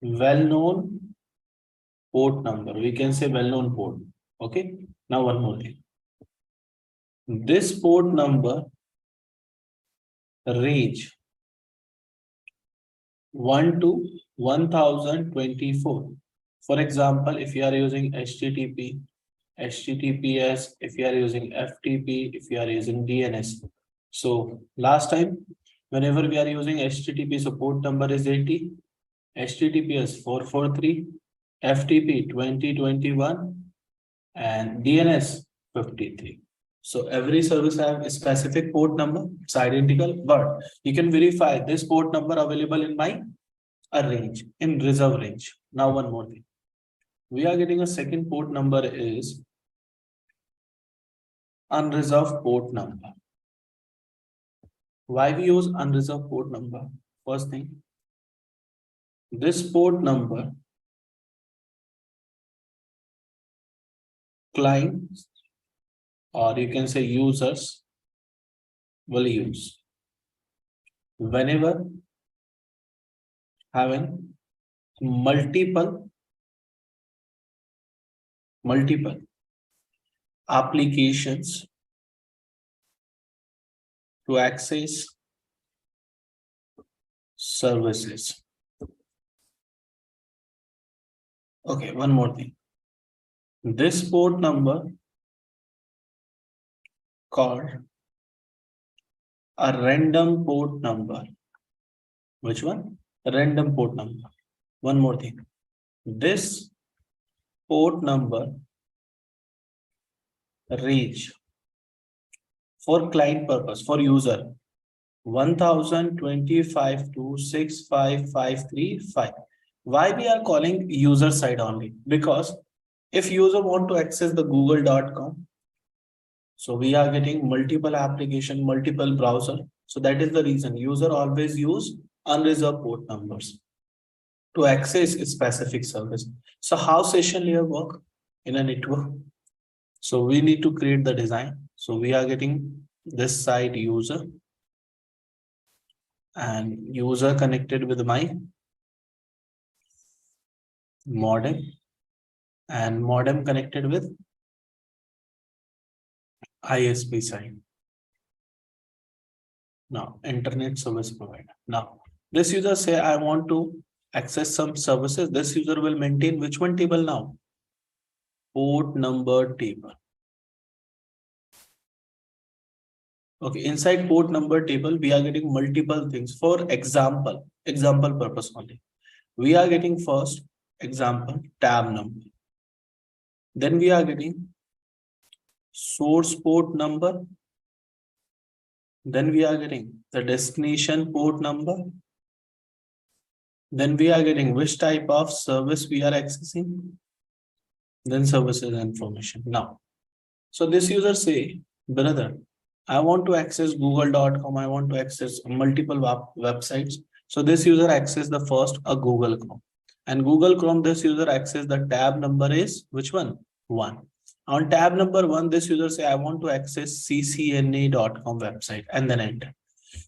well-known port number, we can say well-known port. Okay. Now one more thing. This port number range 1 to 1024. For example, if you are using HTTP, HTTPS, if you are using FTP, if you are using DNS. So last time, whenever we are using HTTP, so port number is 80, HTTPS 443, FTP 2021, and DNS 53. So every service have a specific port number, it's identical, but you can verify this port number available in my range, in reserve range. Now one more thing. We are getting a second port number is unreserved port number. Why we use unreserved port number? First thing, this port number clients, or you can say users, will use whenever having multiple applications to access services. Okay, one more thing. This port number called a random port number. Which one? A random port number. One more thing. This port number range for client purpose, for user, 1025 to 65535. Why we are calling user side only? Because if user want to access the google.com, so we are getting multiple application, multiple browser. So that is the reason user always use unreserved port numbers to access a specific service. So how session layer work in a network? So we need to create the design. So we are getting this side user and user connected with my modem and modem connected with ISP side. Now internet service provider. Now this user say I want to access some services. This user will maintain which one table now? Port number table. Okay, inside port number table, we are getting multiple things. For example purpose only. We are getting first example tab number. Then we are getting source port number. Then we are getting the destination port number. Then we are getting which type of service we are accessing. Then services information. Now, so this user say, brother, I want to access google.com. I want to access multiple websites. So this user access the first a Google Chrome. And Google Chrome, this user access the tab number is which one? 1. On tab number 1, this user say I want to access CCNA.com website and then enter.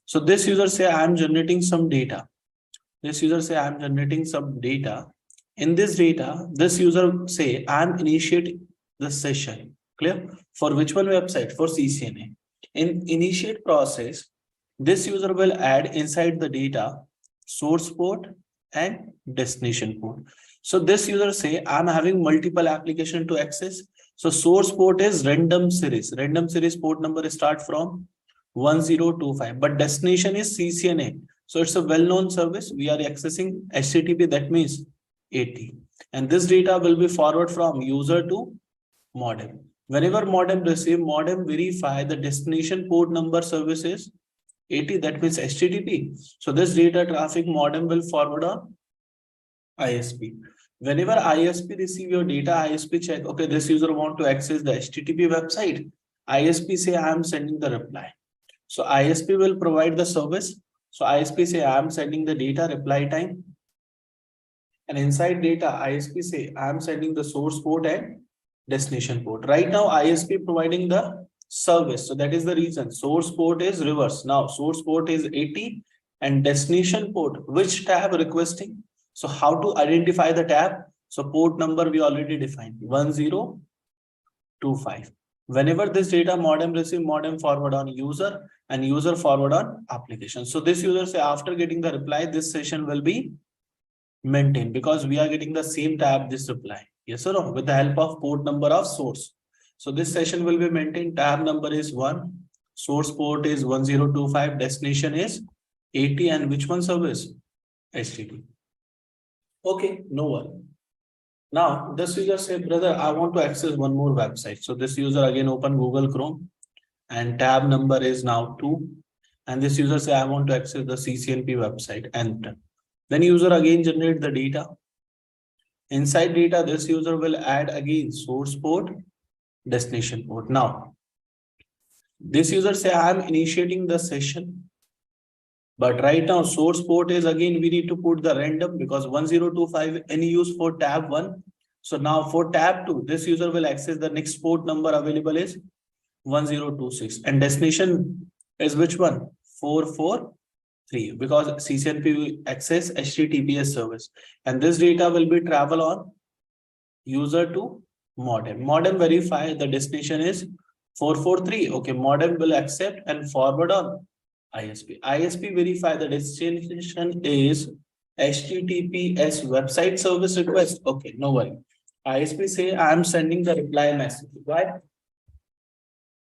So this user say I am generating some data. This user say I am generating some data. In this data, this user say I am initiating the session. Clear? For which one website? For CCNA. In initiate process, this user will add inside the data source port and destination port. So this user say I'm having multiple application to access. So source port is random series. Random series port number start from 1025, but destination is CCNA. So it's a well-known service. We are accessing HTTP, that means 80. And this data will be forward from user to modem. Whenever modem receive, modem verify the destination port number services 80, that means HTTP. So this data traffic modem will forward on ISP. Whenever ISP receive your data, ISP check, okay, this user want to access the HTTP website. ISP say I am sending the reply. So ISP will provide the service. So ISP say I'm sending the data reply time. And inside data, ISP say I'm sending the source port and destination port. Right now, ISP providing the service. So that is the reason source port is reverse. Now source port is 80 and destination port, which tab requesting? So how to identify the tab? So port number we already defined 1025. Whenever this data modem receive, modem forward on user and user forward on application. So this user say after getting the reply, this session will be maintained because we are getting the same tab this reply. Yes or no? With the help of port number of source. So this session will be maintained. Tab number is 1, source port is 1025, destination is 80, and which one service? HTTP. Okay, no one. Now this user say, brother, I want to access one more website. So this user again open Google Chrome and tab number is now 2. And this user say, I want to access the CCNP website, enter. Then user again generate the data. Inside data, this user will add again source port, destination port. Now, this user say I am initiating the session, but right now source port is again we need to put the random because 1025 any use for tab 1. So now for tab 2, this user will access the next port number available is 1026 and destination is which one? 443 because CCNP will access HTTPS service and this data will be travel on user to modem. Modem verify the destination is 443. Okay, modem will accept and forward on ISP. ISP verify the destination is HTTPS website service request. Okay, no worry. ISP say I am sending the reply message. Why?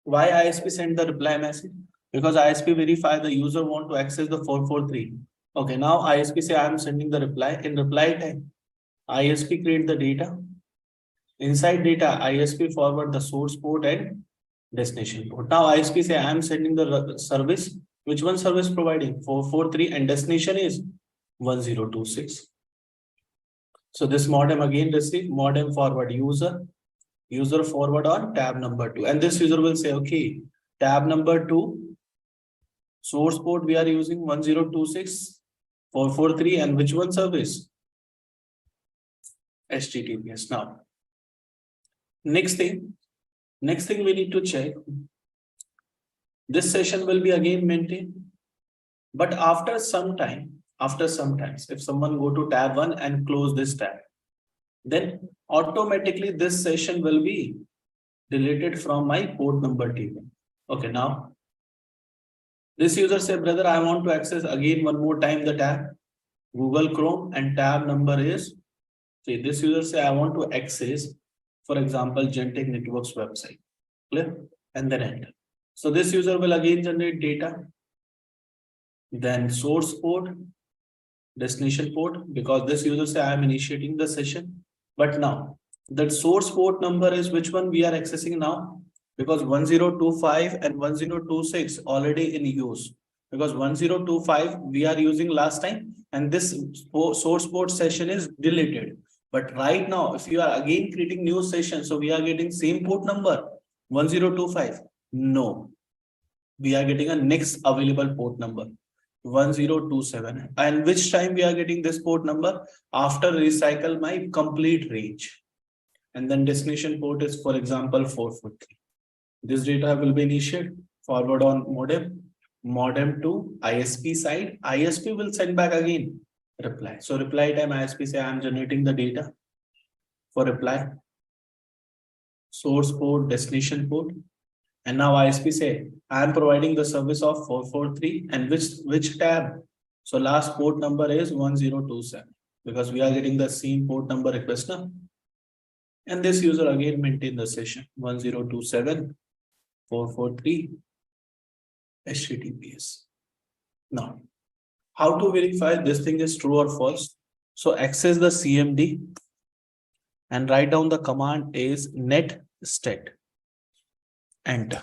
Why ISP send the reply message? Because ISP verify the user want to access the 443. Okay, now ISP say I am sending the reply. In reply time, ISP create the data. Inside data, ISP forward the source port and destination port. Now ISP say I am sending the service. Which one service providing? 443 and destination is 1026. So this modem again receive modem forward user forward on tab number 2. And this user will say, okay, tab number 2. Source port we are using 1026, 443 and which one service? HTTPS. Now, next thing we need to check. This session will be again maintained, but after some time, if someone go to tab 1 and close this tab, then automatically this session will be deleted from my port number table. Okay, now this user say, brother, I want to access again one more time the tab, Google Chrome and tab number is, see this user say, I want to access, for example, JNtech Networks website, clear? And then enter. So this user will again generate data, then source port, destination port, because this user say I am initiating the session. But now that source port number is which one we are accessing now? Because 1025 and 1026 already in use. Because 1025 we are using last time and this source port session is deleted. But right now, if you are again creating new session, so we are getting same port number 1025. No, we are getting a next available port number 1027. And which time we are getting this port number? After recycle my complete range. And then destination port is, for example, 443. This data will be initiated, forward on modem to ISP side. ISP will send back again reply. So reply time ISP say I am generating the data for reply. Source port, destination port. And now ISP say, I am providing the service of 443 and which tab? So last port number is 1027 because we are getting the same port number request now. And this user again maintain the session 1027, 443, HTTPS. Now, how to verify this thing is true or false? So access the CMD and write down the command is netstat. Enter.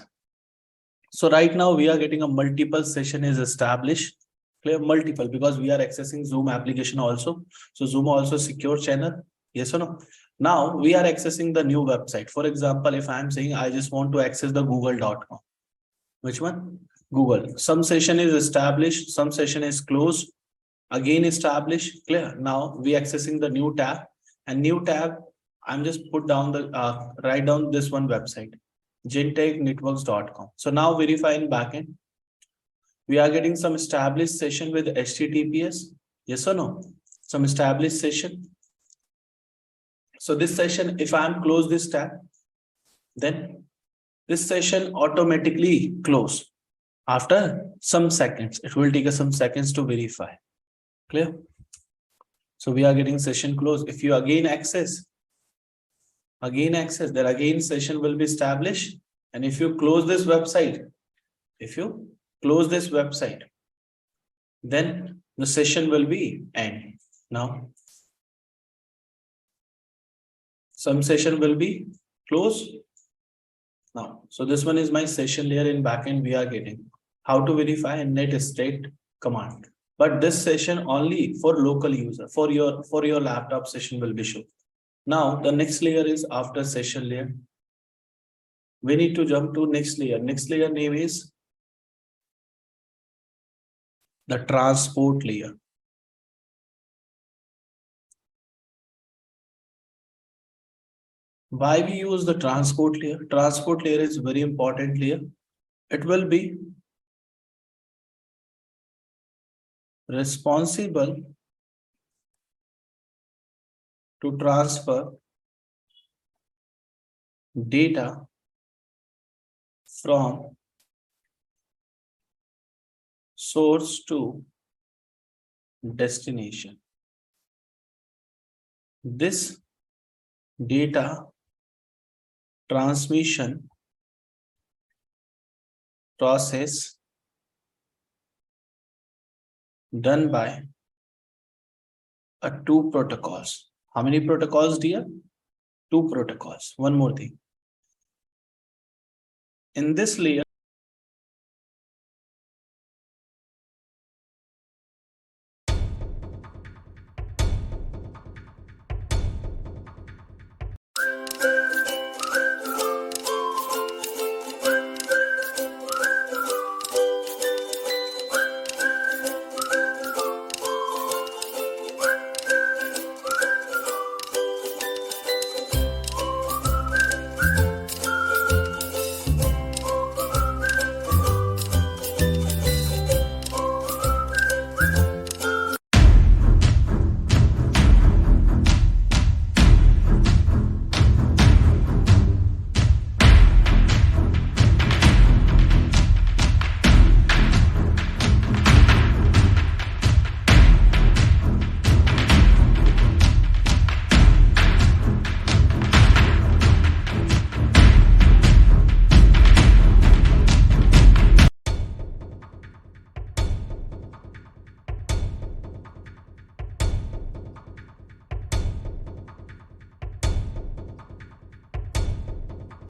So right now we are getting a multiple session is established. Clear, multiple because we are accessing Zoom application also. So Zoom also secure channel. Yes or no? Now we are accessing the new website. For example, if I am saying I just want to access the google.com. Which one? Google. Some session is established, some session is closed, again established. Clear? Now we accessing the new tab, and new tab, I'm just put down the write down this one website, JNtechNetworks.com. So now verify in backend. We are getting some established session with HTTPS. Yes or no? Some established session. So this session, if I'm close this tab, then this session automatically close after some seconds. It will take us some seconds to verify. Clear? So we are getting session closed. If you again access, then again session will be established. And if you close this website, then the session will be end. Now, some session will be closed. Now, so this one is my session layer in backend. We are getting how to verify in net state command. But this session only for local user, for your laptop session will be shown. Now the next layer is after session layer. We need to jump to next layer. Next layer name is the transport layer. Why we use the transport layer? Transport layer is very important layer. It will be responsible to transfer data from source to destination. This data transmission process done by two protocols. How many protocols, dear? Two protocols. One more thing. In this layer,